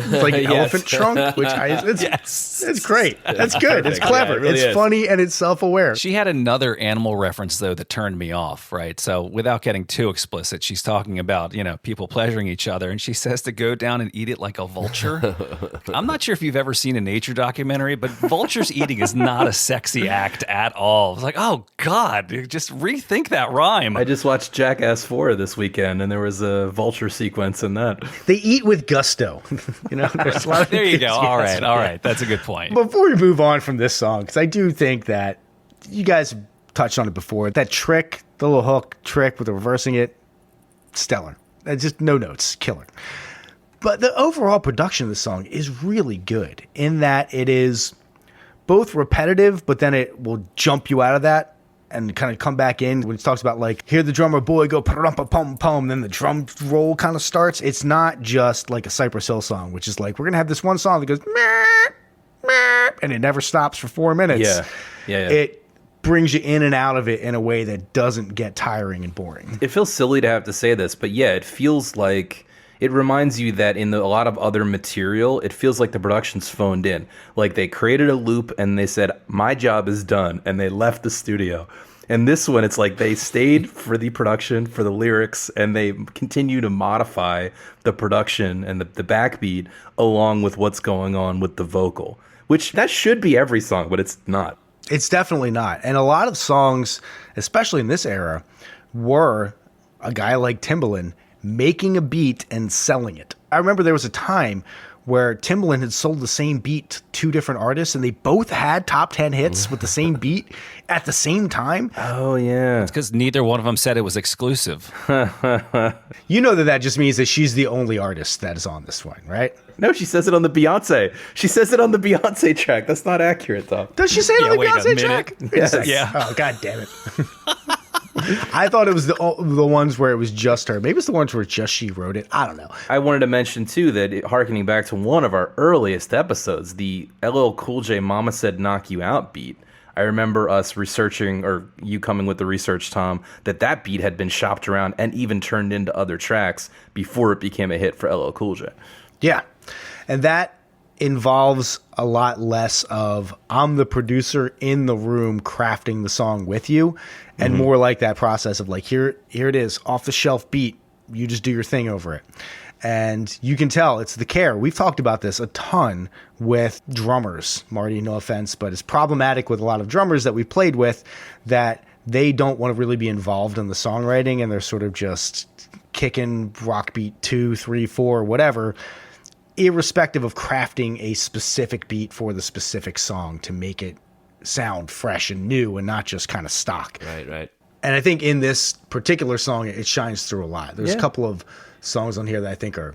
like an elephant trunk, which it's great. That's good. It's clever. Yeah, it really it's funny and it's self-aware. She had another animal reference though that turned me off, right? So without getting too explicit, she's talking about, people pleasuring each other and she says to go down and eat it like a vulture. I'm not sure if you've ever seen a nature documentary, but vultures eating is not a sexy act at all. It's like, oh God, just rethink that rhyme. I just watched Jackass 4 this weekend and there was a vulture sequence in that. They eat with gusto. There's a lot of there you go. All right. That's a good point. Before we move on from this song, because I do think that you guys touched on it before, that trick, the little hook trick with the reversing it, stellar. Just no notes, killer. But the overall production of the song is really good in that it is both repetitive, but then it will jump you out of that and kind of come back in when it talks about like, hear the drummer boy go pa-rum-pa-pum-pum, then the drum roll kind of starts. It's not just like a Cypress Hill song, which is like, we're going to have this one song that goes, meh, meh, and it never stops for 4 minutes. Yeah. It brings you in and out of it in a way that doesn't get tiring and boring. It feels silly to have to say this, but yeah, it feels like it reminds you that in a lot of other material, it feels like the production's phoned in. Like they created a loop and they said, my job is done, and they left the studio. And this one, it's like they stayed for the production, for the lyrics, and they continue to modify the production and the backbeat along with what's going on with the vocal. Which, that should be every song, but it's not. It's definitely not. And a lot of songs, especially in this era, were a guy like Timbaland making a beat and selling it. I remember there was a time where Timbaland had sold the same beat to 2 different artists and they both had top 10 hits with the same beat at the same time. Oh, yeah. It's because neither one of them said it was exclusive. You know that just means that she's the only artist that is on this one, right? No, she says it on the Beyonce. She says it on the Beyonce track. That's not accurate, though. Does she say it on the Beyonce track? Yes. Yeah. Oh, God damn it. I thought it was the ones where it was just her. Maybe it's the ones where just she wrote it. I don't know. I wanted to mention, too, that harkening back to one of our earliest episodes, the LL Cool J Mama Said Knock You Out beat. I remember us researching, or you coming with the research, Tom, that beat had been shopped around and even turned into other tracks before it became a hit for LL Cool J. Yeah. And that involves a lot less of I'm the producer in the room crafting the song with you, and more like that process of like, here it is, off the shelf beat, you just do your thing over it. And you can tell it's the care. We've talked about this a ton with drummers, Marty, no offense, but it's problematic with a lot of drummers that we've played with that they don't want to really be involved in the songwriting and they're sort of just kicking rock beat 2, 3, 4, whatever, irrespective of crafting a specific beat for the specific song to make it sound fresh and new and not just kind of stock. Right. And I think in this particular song, it shines through a lot. There's a couple of songs on here that I think are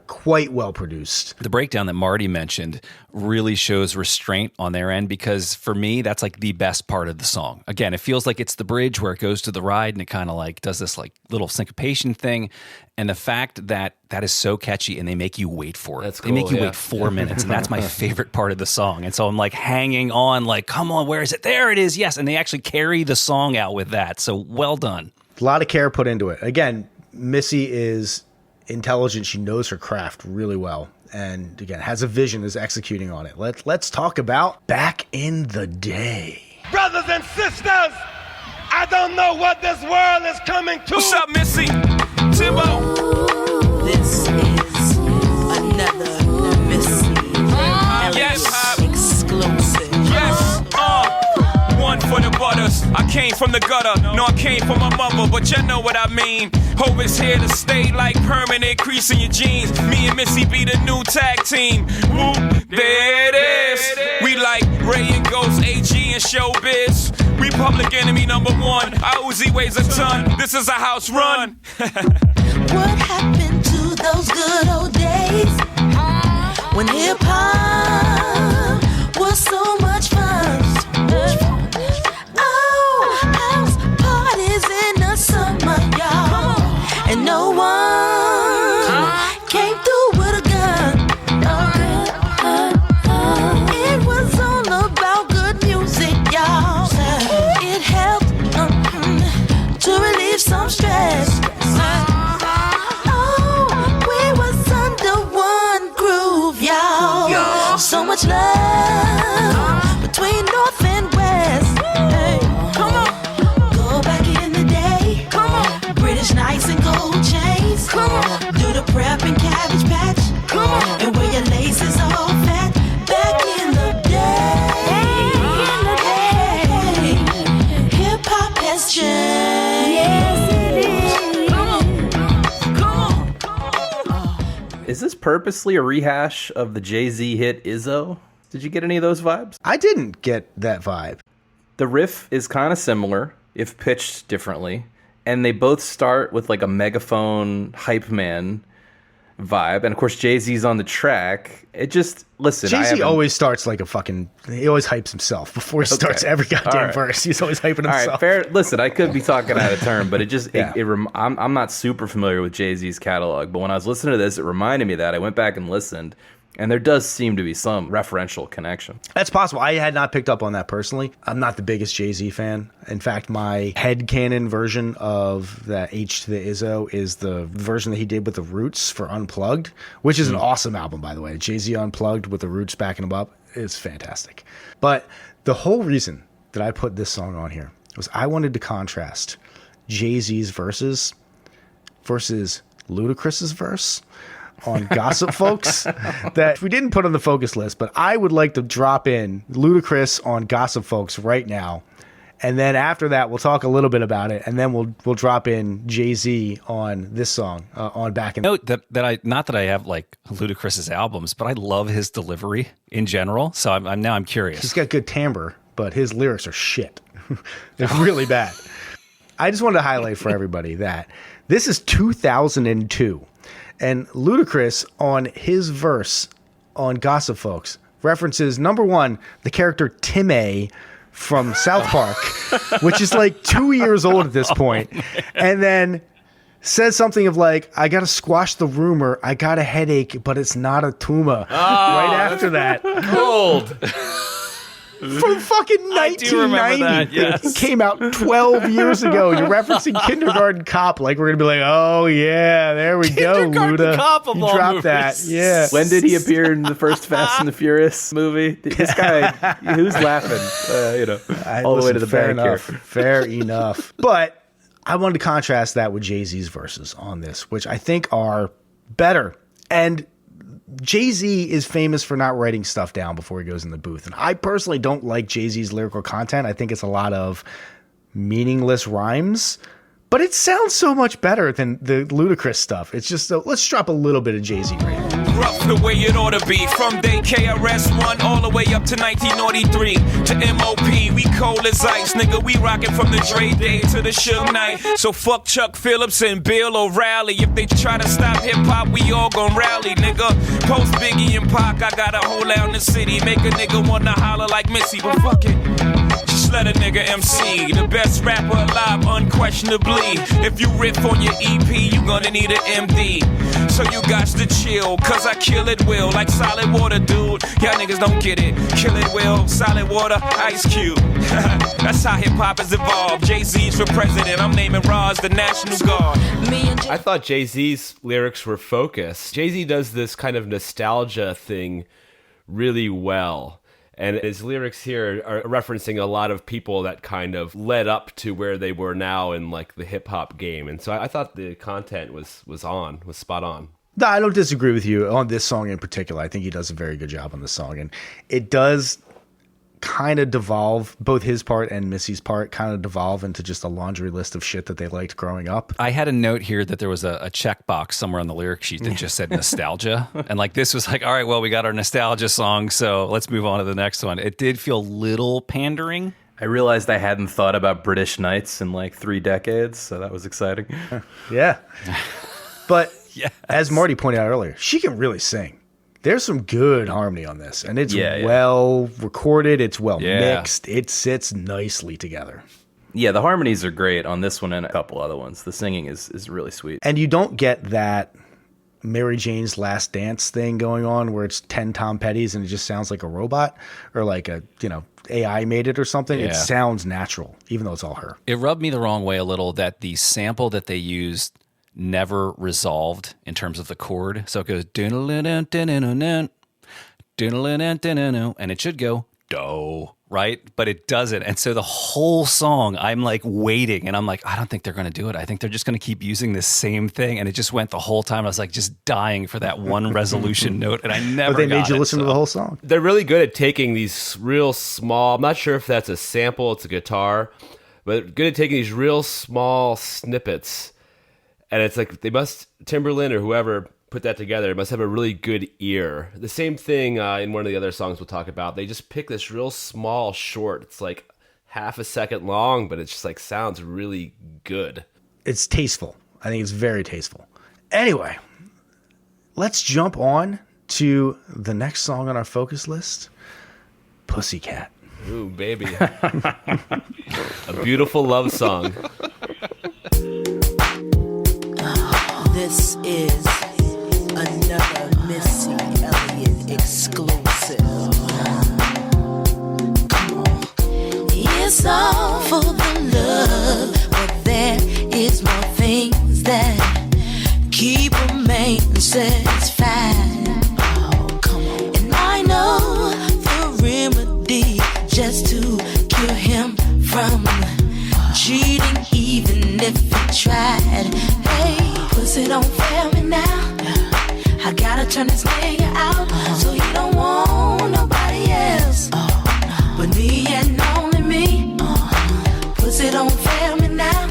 quite well produced. The breakdown that Marty mentioned really shows restraint on their end, because for me, that's like the best part of the song. Again, it feels like it's the bridge where it goes to the ride and it kind of like does this like little syncopation thing. And the fact that that is so catchy and they make you wait for it. That's They make cool, you yeah. wait 4 minutes. And that's my favorite part of the song. And so I'm like hanging on, like, come on, where is it? There it is. Yes. And they actually carry the song out with that. So well done. A lot of care put into it. Again, Missy is intelligent. She knows her craft really well. And again, has a vision, is executing on it. Let's talk about Back in the Day. Brothers and sisters, I don't know what this world is coming to. What's up, Missy? Timbo. This is another Missy Yes, Pop. exclusive. Yes, one for the butters. I came from the gutter. No, I came from my mother, but you know what I mean. Hope is here to stay like permanent crease in your jeans. Me and Missy be the new tag team. Woo, there it is. We like Ray and Ghost, AG and Showbiz. We public enemy number one. Our Uzi weighs a ton. This is a house run. What happened to those good old days when hip hop was so much fun? Oh, house parties in the summer, y'all, and no one came through with a gun. It was all about good music, y'all. It helped to relieve some stress. So much love between North and West. Hey, come on, go back in the day. Come on, British nights and gold chains. Come on, do the prep and cabbage patch. Come on, and wear your laces all fat. Back in the day, hip hop has changed. Is this purposely a rehash of the Jay-Z hit Izzo? Did you get any of those vibes? I didn't get that vibe. The riff is kind of similar, if pitched differently, and they both start with like a megaphone hype man vibe. And of course, Jay-Z's on the track. It just, listen, Jay-Z always starts like a fucking, he always hypes himself before he starts every goddamn verse. He's always hyping himself. All right, fair. Listen, I could be talking out of turn, but it just, Yeah. I'm not super familiar with Jay-Z's catalog, but when I was listening to this, it reminded me of that. I went back and listened, and there does seem to be some referential connection. That's possible. I had not picked up on that personally. I'm not the biggest Jay-Z fan. In fact, my headcanon version of that H to the Izzo is the version that he did with the Roots for Unplugged, which is an awesome album, by the way. Jay-Z Unplugged with the Roots backing him up is fantastic. But the whole reason that I put this song on here was I wanted to contrast Jay-Z's verses versus Ludacris's verse on Gossip Folks that we didn't put on the focus list, but I would like to drop in Ludacris on Gossip Folks right now. And then after that, we'll talk a little bit about it, and then we'll drop in Jay-Z on this song on Back in. Note that I not that I have like Ludacris's albums, but I love his delivery in general. So I'm curious. He's got good timbre, but his lyrics are shit. They're really bad. I just wanted to highlight for everybody that this is 2002, and Ludacris on his verse on Gossip Folks references, number one, the character Timmy from South Park, which is like 2 years old at this point, and then says something of like, I gotta squash the rumor, I got a headache, but it's not a tumor. Right after that. Gold. From fucking 1990. I do remember that, yes. It came out 12 years ago. You're referencing Kindergarten Cop, like we're gonna be like, oh yeah, there we go, Kindergarten Luda. Cop of You all dropped that. movies. Yeah. When did he appear in the first Fast and the Furious movie? This guy, who's laughing? All the way to the fair bank enough. here. Fair enough. But I wanted to contrast that with Jay-Z's verses on this, which I think are better. And Jay-Z is famous for not writing stuff down before he goes in the booth. And I personally don't like Jay-Z's lyrical content. I think it's a lot of meaningless rhymes, but it sounds so much better than the Ludacris stuff. It's just, let's drop a little bit of Jay-Z right here. rough the way it ought to be. From day KRS-One all the way up to 1993 to MOP. We cold as ice, nigga. We rockin' from the Dre Day to the Suge Knight. So fuck Chuck Phillips and Bill O'Reilly. If they try to stop hip-hop, we all gon' rally, nigga. Post Biggie and Pac, I got a hole out in the city. Make a nigga wanna holler like Missy, but fuck it. Just let a nigga MC. The best rapper alive, unquestionably. If you riff on your EP, you gonna need an MD. So you got to chill, cause I kill it will. Like solid water, dude. Y'all niggas don't get it. Kill it will, solid water, Ice Cube. That's how hip-hop has evolved. Jay-Z's for president, I'm naming Roz the National Guard. I thought Jay-Z's lyrics were focused. Jay-Z does this kind of nostalgia thing really well. And his lyrics here are referencing a lot of people that kind of led up to where they were now in like the hip hop game. And so I thought the content was spot on. No, I don't disagree with you on this song in particular. I think he does a very good job on this song. And it does kind of devolve, both his part and Missy's part kind of devolve into just a laundry list of shit that they liked growing up. I had a note here that there was a checkbox somewhere on the lyric sheet that just said nostalgia. And like this was like, all right, well, we got our nostalgia song, so let's move on to the next one. It did feel a little pandering. I realized I hadn't thought about British Knights in like 3 decades, so that was exciting. Yeah. But Yes. as Marty pointed out earlier, she can really sing. There's some good harmony on this, and it's well recorded. It's well mixed. It sits nicely together. Yeah, the harmonies are great on this one and a couple other ones. The singing is really sweet. And you don't get that Mary Jane's Last Dance thing going on where it's 10 Tom Petties and it just sounds like a robot or like a, AI made it or something. Yeah. It sounds natural, even though it's all her. It rubbed me the wrong way a little that the sample that they used never resolved in terms of the chord. So it goes and it should go do, right? But it doesn't. And so the whole song, I'm like waiting and I'm like, I don't think they're going to do it. I think they're just going to keep using this same thing. And it just went the whole time. I was like just dying for that one resolution note. And I never But they made you listen to to the whole song. They're really good at taking these real small, I'm not sure if that's a sample, it's a guitar, but good at taking these real small snippets. And it's like Timbaland or whoever put that together must have a really good ear. The same thing in one of the other songs we'll talk about. They just pick this real small short. It's like half a second long, but it just like sounds really good. It's tasteful. I think it's very tasteful. Anyway, let's jump on to the next song on our focus list, Pussycat. Ooh, baby. A beautiful love song. This is another Missy Elliott exclusive. Come on. It's all for the love, but there is more things that keep a man satisfied. Oh, come on. And I know the remedy just to cure him from cheating, even if he tried. Hey, pussy don't fail me now. I gotta turn this nigga out, so he don't want nobody else but me and only me. Pussy don't fail me now.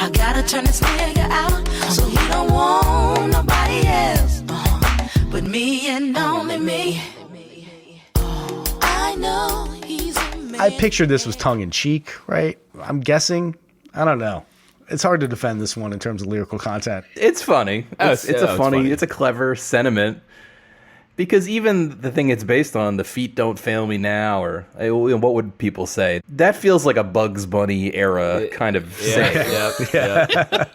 I gotta turn this nigga out, so he don't want nobody else but me and only me. I know he's a man. I pictured this was tongue-in-cheek, right? I'm guessing. I don't know. It's hard to defend this one in terms of lyrical content. It's funny. It's funny. It's a clever sentiment. Because even the thing it's based on, the feet don't fail me now, or what would people say? That feels like a Bugs Bunny era kind of saying. Yeah.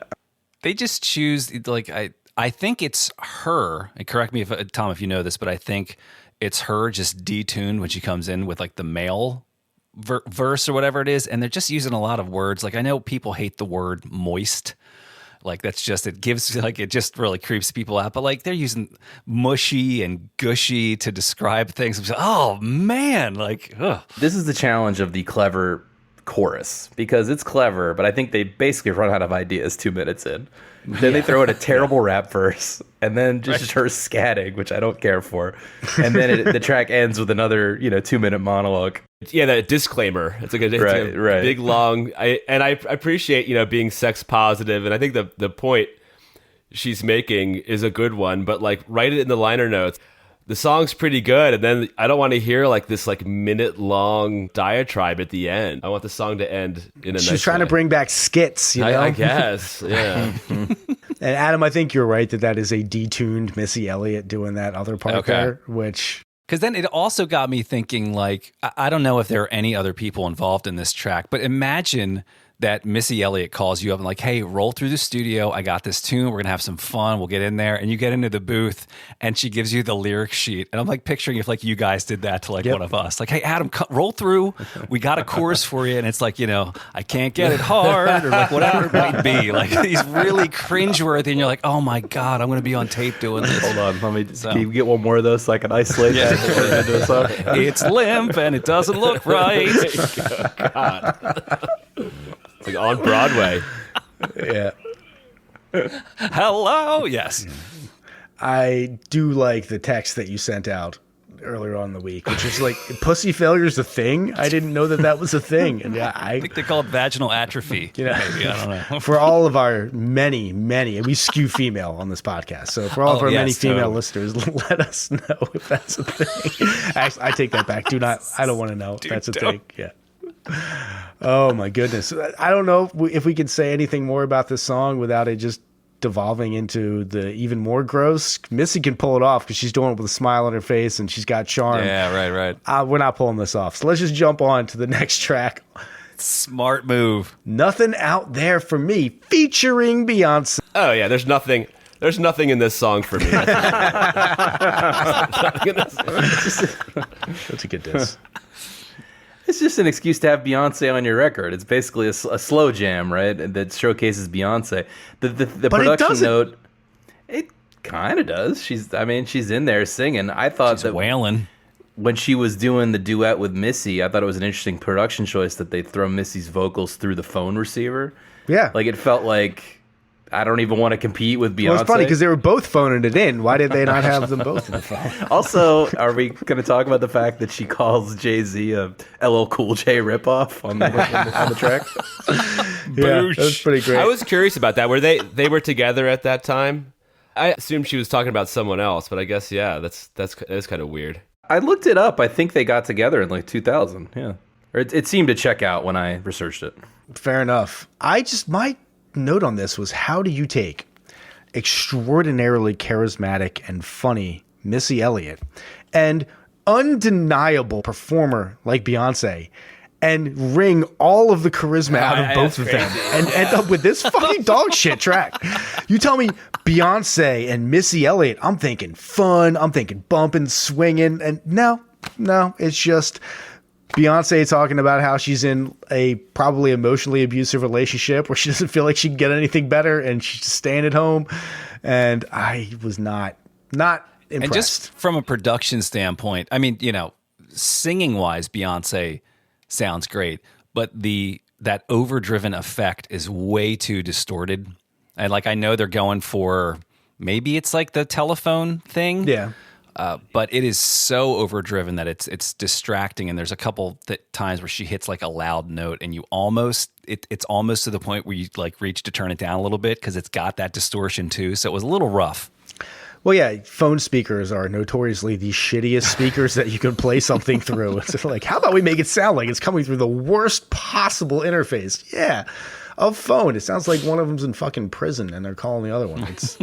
They just choose, like, I think it's her, and correct me if Tom, if you know this, but I think it's her just detuned when she comes in with like the male verse or whatever it is, and they're just using a lot of words. Like, I know people hate the word moist, like that's just, it gives, like, it just really creeps people out, but like they're using mushy and gushy to describe things. I'm like, oh man, like, ugh. This is the challenge of the clever chorus, because it's clever, but I think they basically run out of ideas 2 minutes in. Then they throw in a terrible rap verse, and then just her scatting, which I don't care for. And then the track ends with another, 2-minute monologue. Yeah, that disclaimer. It's like a big, long... I appreciate, being sex positive, and I think the point she's making is a good one, but like write it in the liner notes. The song's pretty good, and then I don't want to hear like this like minute-long diatribe at the end. I want the song to end in a nice She's trying to bring back skits, you know? I guess, yeah. And Adam, I think you're right that is a detuned Missy Elliott doing that other part there, which... Because then it also got me thinking, like, I don't know if there are any other people involved in this track, but imagine that Missy Elliott calls you up and like, hey, roll through the studio. I got this tune. We're going to have some fun. We'll get in there. And you get into the booth and she gives you the lyric sheet. And I'm like picturing if like you guys did that to like one of us. Like, hey, Adam, roll through. We got a chorus for you. And it's like, you know, I can't get it hard or like whatever it might be. Like he's really cringeworthy. And you're like, oh my God, I'm going to be be on tape doing this. Hold on, let me can you get one more of those so I can isolate that into a song? It's limp and it doesn't look right. God. It's like on Broadway. Yeah. Hello. Yes. I do like the text that you sent out earlier on in the week, which is like, pussy failure is a thing. I didn't know that was a thing. And yeah, I think they call it vaginal atrophy. You know, maybe, I don't know. For all of our many, we skew female on this podcast. So for all of our many female listeners, let us know if that's a thing. Actually, I take that back. I don't want to know if that's a thing. Yeah. Oh my goodness. I don't know if we can say anything more about this song without it just devolving into the even more gross. Missy can pull it off because she's doing it with a smile on her face and she's got charm. Yeah, right. We're not pulling this off. So let's just jump on to the next track. Smart move. Nothing Out There For Me, featuring Beyonce. Oh yeah, there's nothing in this song for me. That's a good diss. It's just an excuse to have Beyonce on your record. It's basically a slow jam, right? That showcases Beyonce. The production note, it kind of does. She's in there singing. I thought she's wailing. When she was doing the duet with Missy, I thought it was an interesting production choice that they throw Missy's vocals through the phone receiver. Yeah. Like it felt like I don't even want to compete with Beyonce. Well, it's funny because they were both phoning it in. Why did they not have them both in the phone? Also, are we going to talk about the fact that she calls Jay-Z a LL Cool J ripoff on the track? Yeah, that was pretty great. I was curious about that. Were they were together at that time? I assumed she was talking about someone else, but I guess that is kind of weird. I looked it up. I think they got together in like 2000. Yeah, or it seemed to check out when I researched it. Fair enough. My note on this was, how do you take extraordinarily charismatic and funny Missy Elliott and undeniable performer like Beyonce and wring all of the charisma out of both of them and end up with this fucking dog shit track? You tell me Beyonce and Missy Elliott, I'm thinking fun, I'm thinking bumping, swinging, and no, it's just Beyonce talking about how she's in a probably emotionally abusive relationship where she doesn't feel like she can get anything better and she's just staying at home. And I was not impressed. And just from a production standpoint, I mean, singing wise, Beyonce sounds great, but that overdriven effect is way too distorted. And like, I know they're going for, maybe it's like the telephone thing. Yeah. But it is so overdriven that it's distracting. And there's a couple times where she hits like a loud note and it's almost to the point where you like reach to turn it down a little bit because it's got that distortion too. So it was a little rough. Well, yeah, phone speakers are notoriously the shittiest speakers that you can play something through. It's like, how about we make it sound like it's coming through the worst possible interface? Yeah, a phone. It sounds like one of them's in fucking prison and they're calling the other one. It's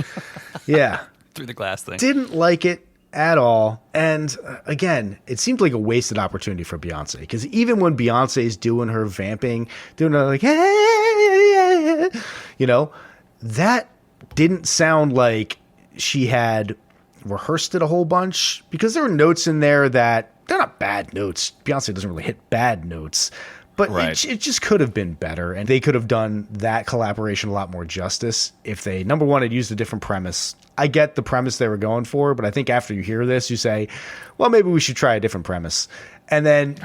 yeah. Through the glass thing. Didn't like it at all. And again, it seemed like a wasted opportunity for Beyonce, because even when Beyonce's doing her vamping, doing her like, hey, that didn't sound like she had rehearsed it a whole bunch, because there were notes in there that they're not bad notes. Beyonce doesn't really hit bad notes, but it just could have been better. And they could have done that collaboration a lot more justice if they, number one, had used a different premise. I get the premise they were going for, but I think after you hear this, you say, well, maybe we should try a different premise. And then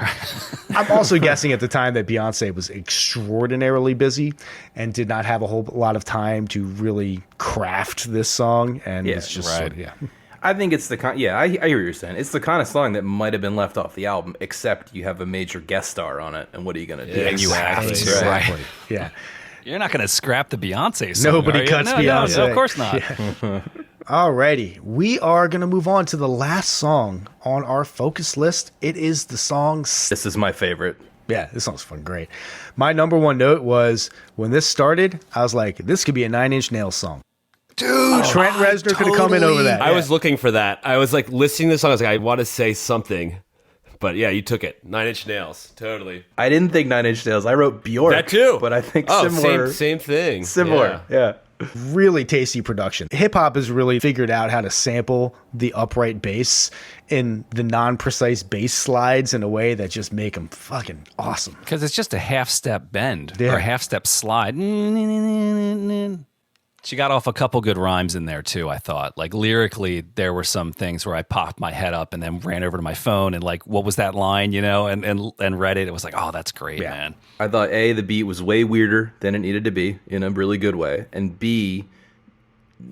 I'm also guessing at the time that Beyonce was extraordinarily busy and did not have a whole lot of time to really craft this song. And it's just I think it's the kind. Yeah, I hear what you're saying. It's the kind of song that might have been left off the album, except you have a major guest star on it, and what are you going to do? Yeah, exactly. Yeah. You're not going to scrap the Beyonce song. Nobody cuts Beyonce. No, of course not. Alrighty, we are going to move on to the last song on our focus list. It is the song... This is my favorite. Yeah, this song's fucking great. My number one note was, when this started, I was like, this could be a Nine Inch Nails song. Dude, Trent Reznor could have come in over that. I was looking for that. I was like listening to the song. I was like, I want to say something. But yeah, you took it. Nine Inch Nails. Totally. I didn't think Nine Inch Nails. I wrote Bjork. That too. But I think similar. Same thing. Similar, yeah. Really tasty production. Hip hop has really figured out how to sample the upright bass in the non-precise bass slides in a way that just make them fucking awesome. Because it's just a half-step bend Yeah. or a half-step slide. She got off a couple good rhymes in there, too, I thought. Like, lyrically, there were some things where I popped my head up and then ran over to my phone and, like, what was that line, you know, and read it. It was like, oh, that's great, man. I thought, A, the beat was way weirder than it needed to be in a really good way. And B,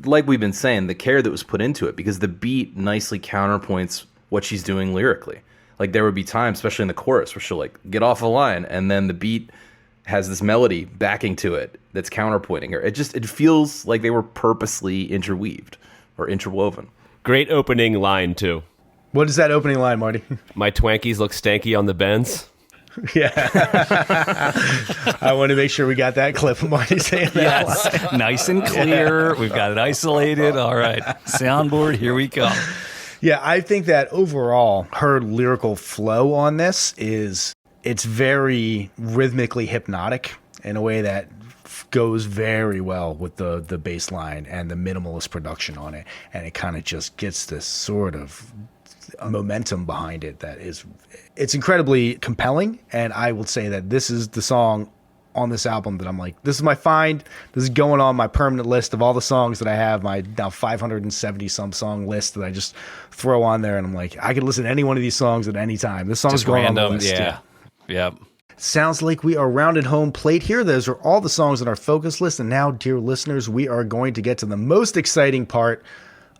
like we've been saying, the care that was put into it, because the beat nicely counterpoints what she's doing lyrically. Like, there would be times, especially in the chorus, where she'll, like, get off a line, and then the beat has this melody backing to it that's counterpointing her. It feels like they were purposely interweaved or interwoven. Great opening line too. What is that opening line, Marty? My Twankies look stanky on the bends. Yeah. I want to make sure we got that clip of Marty saying that. Yes, nice and clear. We've got it isolated. All right, soundboard, here we go. Yeah, I think that overall, her lyrical flow on this it's very rhythmically hypnotic in a way that goes very well with the bass line and the minimalist production on it. And it kind of just gets this sort of momentum behind it it's incredibly compelling. And I will say that this is the song on this album that I'm like, this is my find. This is going on my permanent list of all the songs that I have, my now 570 some song list that I just throw on there. And I'm like, I could listen to any one of these songs at any time. This song's Just going random, on the list. yeah. Yep. Sounds like we are rounded home plate here. Those are all the songs on our focus list. And now, dear listeners, we are going to get to the most exciting part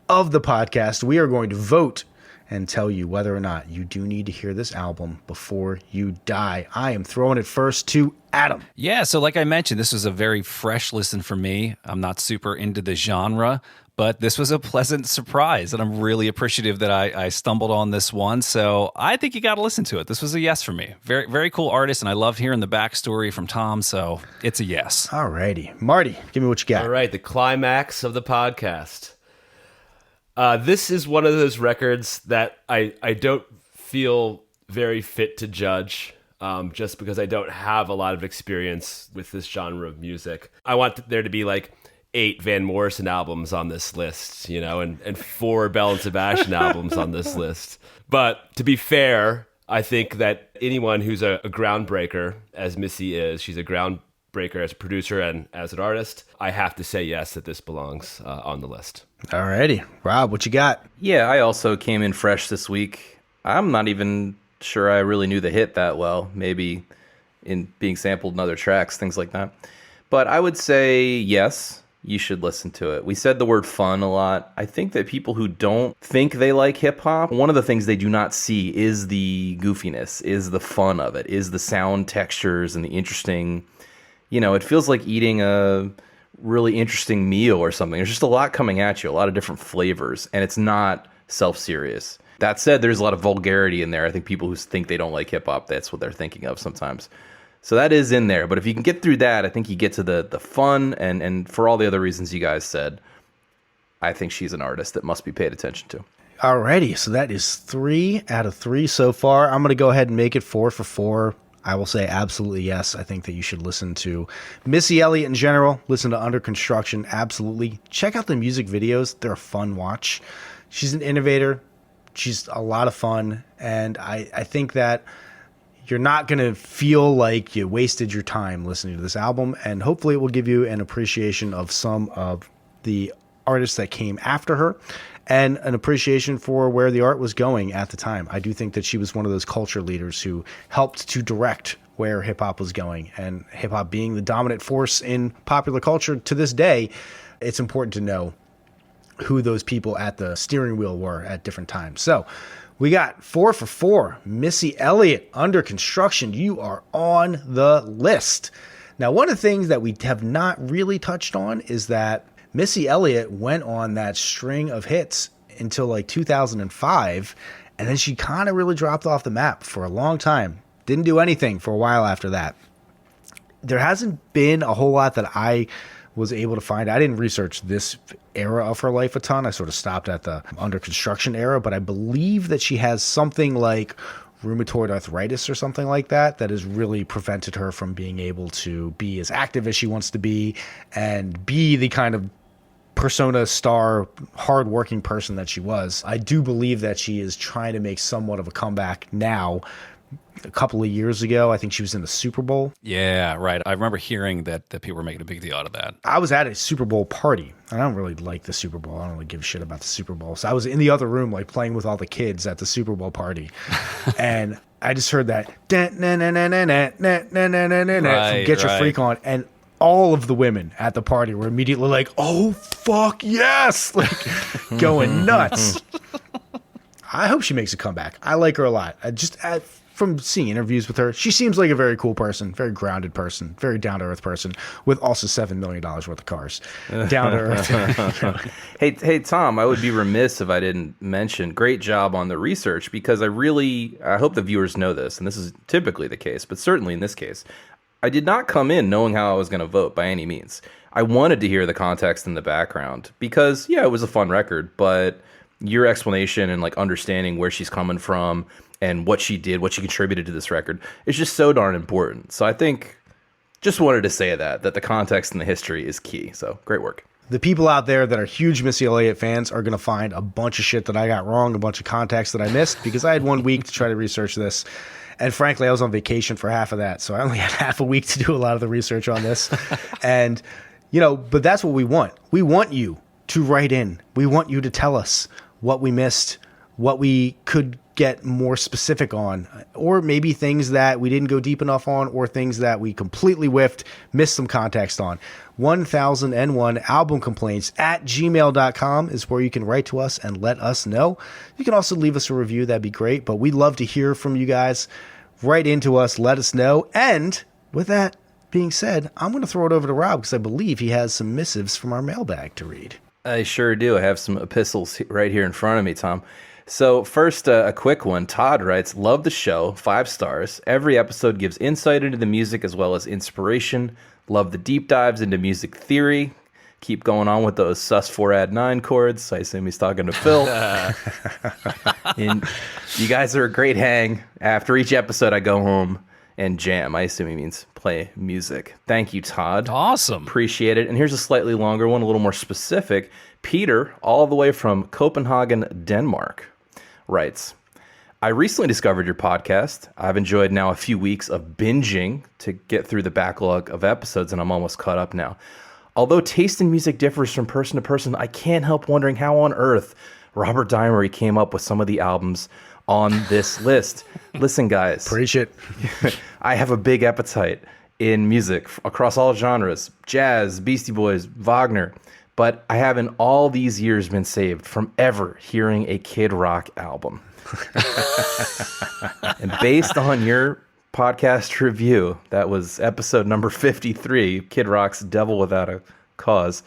of the podcast. We are going to vote and tell you whether or not you do need to hear this album before you die. I am throwing it first to Adam. Yeah, so like I mentioned, this was a very fresh listen for me. I'm not super into the genre, but this was a pleasant surprise, and I'm really appreciative that I stumbled on this one. So I think you got to listen to it. This was a yes for me. Very, very cool artist, and I loved hearing the backstory from Tom, so it's a yes. Alrighty. Marty, give me what you got. All right, the climax of the podcast. This is one of those records that I don't feel very fit to judge, just because I don't have a lot of experience with this genre of music. I want there to be like 8 Van Morrison albums on this list, you know, and 4 Bell and Sebastian albums on this list. But to be fair, I think that anyone who's a groundbreaker, as Missy is, she's a groundbreaker as a producer and as an artist, I have to say yes, that this belongs on the list. Alrighty. Rob, what you got? Yeah, I also came in fresh this week. I'm not even sure I really knew the hit that well, maybe in being sampled in other tracks, things like that. But I would say yes, you should listen to it. We said the word fun a lot. I think that people who don't think they like hip-hop, one of the things they do not see is the goofiness, is the fun of it, is the sound textures and the interesting, you know, it feels like eating a really interesting meal or something. There's just a lot coming at you, a lot of different flavors, and it's not self-serious. That said, there's a lot of vulgarity in there. I think people who think they don't like hip-hop, that's what they're thinking of sometimes. So that is in there. But if you can get through that, I think you get to the fun, and for all the other reasons you guys said, I think she's an artist that must be paid attention to. Alrighty, so that is 3 out of 3 so far. I'm going to go ahead and make it 4 for 4. I will say absolutely yes. I think that you should listen to Missy Elliott in general. Listen to Under Construction, absolutely. Check out the music videos. They're a fun watch. She's an innovator. She's a lot of fun. And I think that you're not going to feel like you wasted your time listening to this album. And hopefully it will give you an appreciation of some of the artists that came after her and an appreciation for where the art was going at the time. I do think that she was one of those culture leaders who helped to direct where hip-hop was going. And hip-hop being the dominant force in popular culture to this day, it's important to know who those people at the steering wheel were at different times. So we got 4 for 4. Missy Elliott, Under Construction. You are on the list. Now, one of the things that we have not really touched on is that Missy Elliott went on that string of hits until like 2005, and then she kind of really dropped off the map for a long time. Didn't do anything for a while after that. There hasn't been a whole lot that I was able to find. I didn't research this era of her life a ton. I sort of stopped at the under construction era, but I believe that she has something like rheumatoid arthritis or something like that has really prevented her from being able to be as active as she wants to be and be the kind of persona star, hardworking person that she was. I do believe that she is trying to make somewhat of a comeback now. A couple of years ago, I think she was in the Super Bowl. Yeah, right. I remember hearing that people were making a big deal out of that. I was at a Super Bowl party. I don't really like the Super Bowl. I don't really give a shit about the Super Bowl. So I was in the other room, like playing with all the kids at the Super Bowl party. And I just heard that from Get Your Freak On. And all of the women at the party were immediately like, oh, fuck yes! Like, going nuts. I hope she makes a comeback. I like her a lot. From seeing interviews with her, she seems like a very cool person, very grounded person, very down-to-earth person, with also $7 million worth of cars. Down-to-earth. Hey, Tom, I would be remiss if I didn't mention, great job on the research, because I hope the viewers know this, and this is typically the case, but certainly in this case, I did not come in knowing how I was going to vote by any means. I wanted to hear the context in the background, because, yeah, it was a fun record, but your explanation and like understanding where she's coming from and what she did, what she contributed to this record, is just so darn important. So I think, just wanted to say that the context and the history is key. So great work. The people out there that are huge Missy Elliott fans are going to find a bunch of shit that I got wrong, a bunch of context that I missed, because I had 1 week to try to research this. And frankly, I was on vacation for half of that. So I only had half a week to do a lot of the research on this. And, but that's what we want. We want you to write in. We want you to tell us what we missed, what we could get more specific on, or maybe things that we didn't go deep enough on, or things that we completely whiffed, missed some context on. 1001 album complaints at gmail.com is where you can write to us and let us know. You can also leave us a review. That'd be great, but we'd love to hear from you guys. Write into us, let us know. And with that being said, I'm going to throw it over to Rob, because I believe he has some missives from our mailbag to read. I sure do. I have some epistles right here in front of me, Tom. So first, a quick one. Todd writes, love the show, 5 stars. Every episode gives insight into the music as well as inspiration. Love the deep dives into music theory. Keep going on with those sus 4 add 9 chords. I assume he's talking to Phil. And you guys are a great hang. After each episode, I go home and jam. I assume he means play music. Thank you, Todd. Awesome. Appreciate it. And here's a slightly longer one, a little more specific. Peter, all the way from Copenhagen, Denmark, writes, I recently discovered your podcast. I've enjoyed now a few weeks of binging to get through the backlog of episodes, and I'm almost caught up now. Although taste in music differs from person to person, I can't help wondering how on earth Robert Dimery came up with some of the albums on this list. Listen, guys. Preach it. I have a big appetite in music across all genres, jazz, Beastie Boys, Wagner, but I haven't all these years been saved from ever hearing a Kid Rock album. And based on your podcast review, that was episode number 53, Kid Rock's Devil Without a Cause.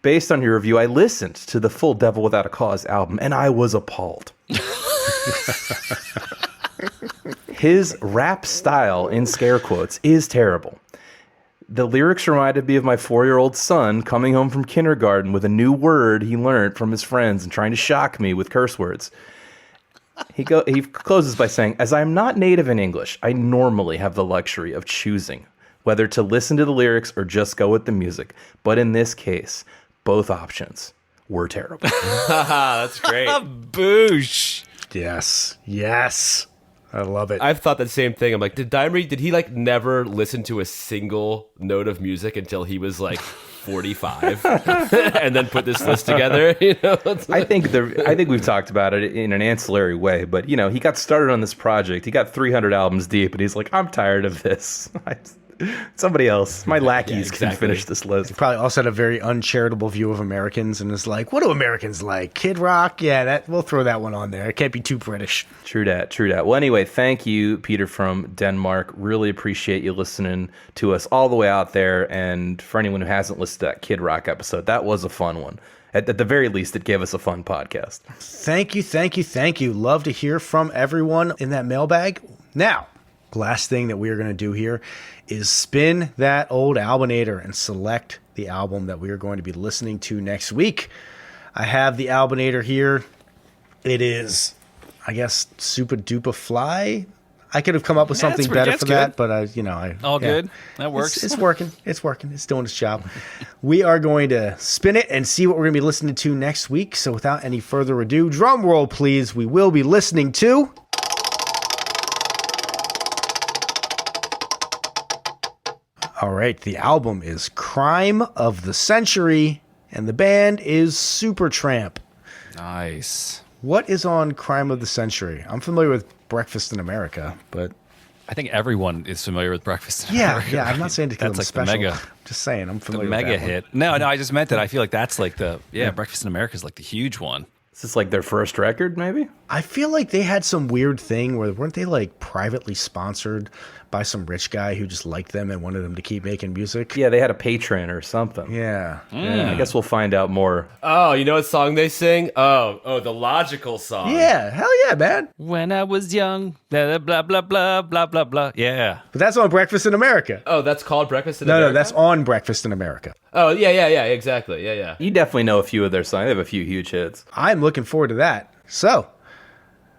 Based on your review, I listened to the full Devil Without a Cause album, and I was appalled. His rap style, in scare quotes, is terrible. The lyrics reminded me of my 4-year-old son coming home from kindergarten with a new word he learned from his friends and trying to shock me with curse words. He closes by saying, as I am not native in English, I normally have the luxury of choosing whether to listen to the lyrics or just go with the music. But in this case, both options were terrible. That's great. Boosh. Yes. Yes. I love it. I've thought the same thing. I'm like, did he like never listen to a single note of music until he was like 45 and then put this list together? I think we've talked about it in an ancillary way, but he got started on this project. He got 300 albums deep and he's like, I'm tired of this. Somebody else. My lackeys can exactly. finish this list. Probably also had a very uncharitable view of Americans and is like, what do Americans like? Kid Rock? Yeah, we'll throw that one on there. It can't be too British. True dat, true dat. Well, anyway, thank you, Peter from Denmark. Really appreciate you listening to us all the way out there. And for anyone who hasn't listened to that Kid Rock episode, that was a fun one. At the very least, it gave us a fun podcast. Thank you, thank you, thank you. Love to hear from everyone in that mailbag. Now, the last thing that we are going to do here is spin that old Albinator and select the album that we are going to be listening to next week. I have the Albinator here. It is, I guess, Super Duper Fly. I could have come up with something better for that, but good. That works. It's working. It's working. It's doing its job. We are going to spin it and see what we're going to be listening to next week. So without any further ado, drum roll, please. We will be listening to... All right, the album is Crime of the Century, and the band is SuperTramp. Nice. What is on Crime of the Century? I'm familiar with Breakfast in America, but... I think everyone is familiar with Breakfast in Yeah, America. yeah, I'm not saying to kill That's them like special. the mega, Just saying, I'm familiar the with mega that one. hit. No, I just meant that I feel like that's like the, Breakfast in America is like the huge one. Is this like their first record, maybe? I feel like they had some weird thing where weren't they like privately sponsored by some rich guy who just liked them and wanted them to keep making music? Yeah, they had a patron or something. Yeah. I guess we'll find out more. Oh, you know what song they sing? Oh, the Logical song. Yeah, hell yeah, man. When I was young, blah, blah, blah, blah, blah, blah, blah. Yeah. But that's on Breakfast in America. Oh, that's called Breakfast in No, America? that's on Breakfast in America. Oh, yeah, exactly. Yeah. You definitely know a few of their songs. They have a few huge hits. I'm looking forward to that. So,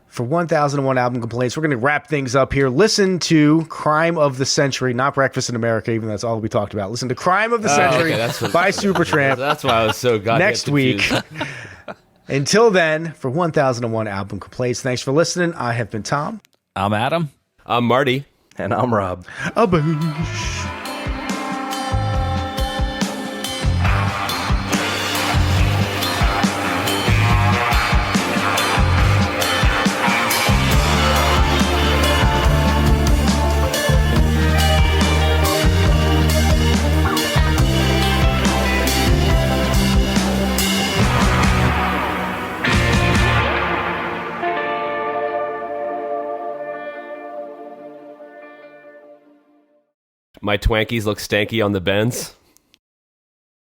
for 1001 Album Complaints, we're going to wrap things up here. Listen to Crime of the Century, not Breakfast in America, even though that's all we talked about. Listen to Crime of the Century by SuperTramp That's why I was so goddamn next week. confused. Until then, for 1001 Album Complaints, thanks for listening. I have been Tom. I'm Adam. I'm Marty. And I'm Rob. Aboosh. My Twankies look stanky on the bends.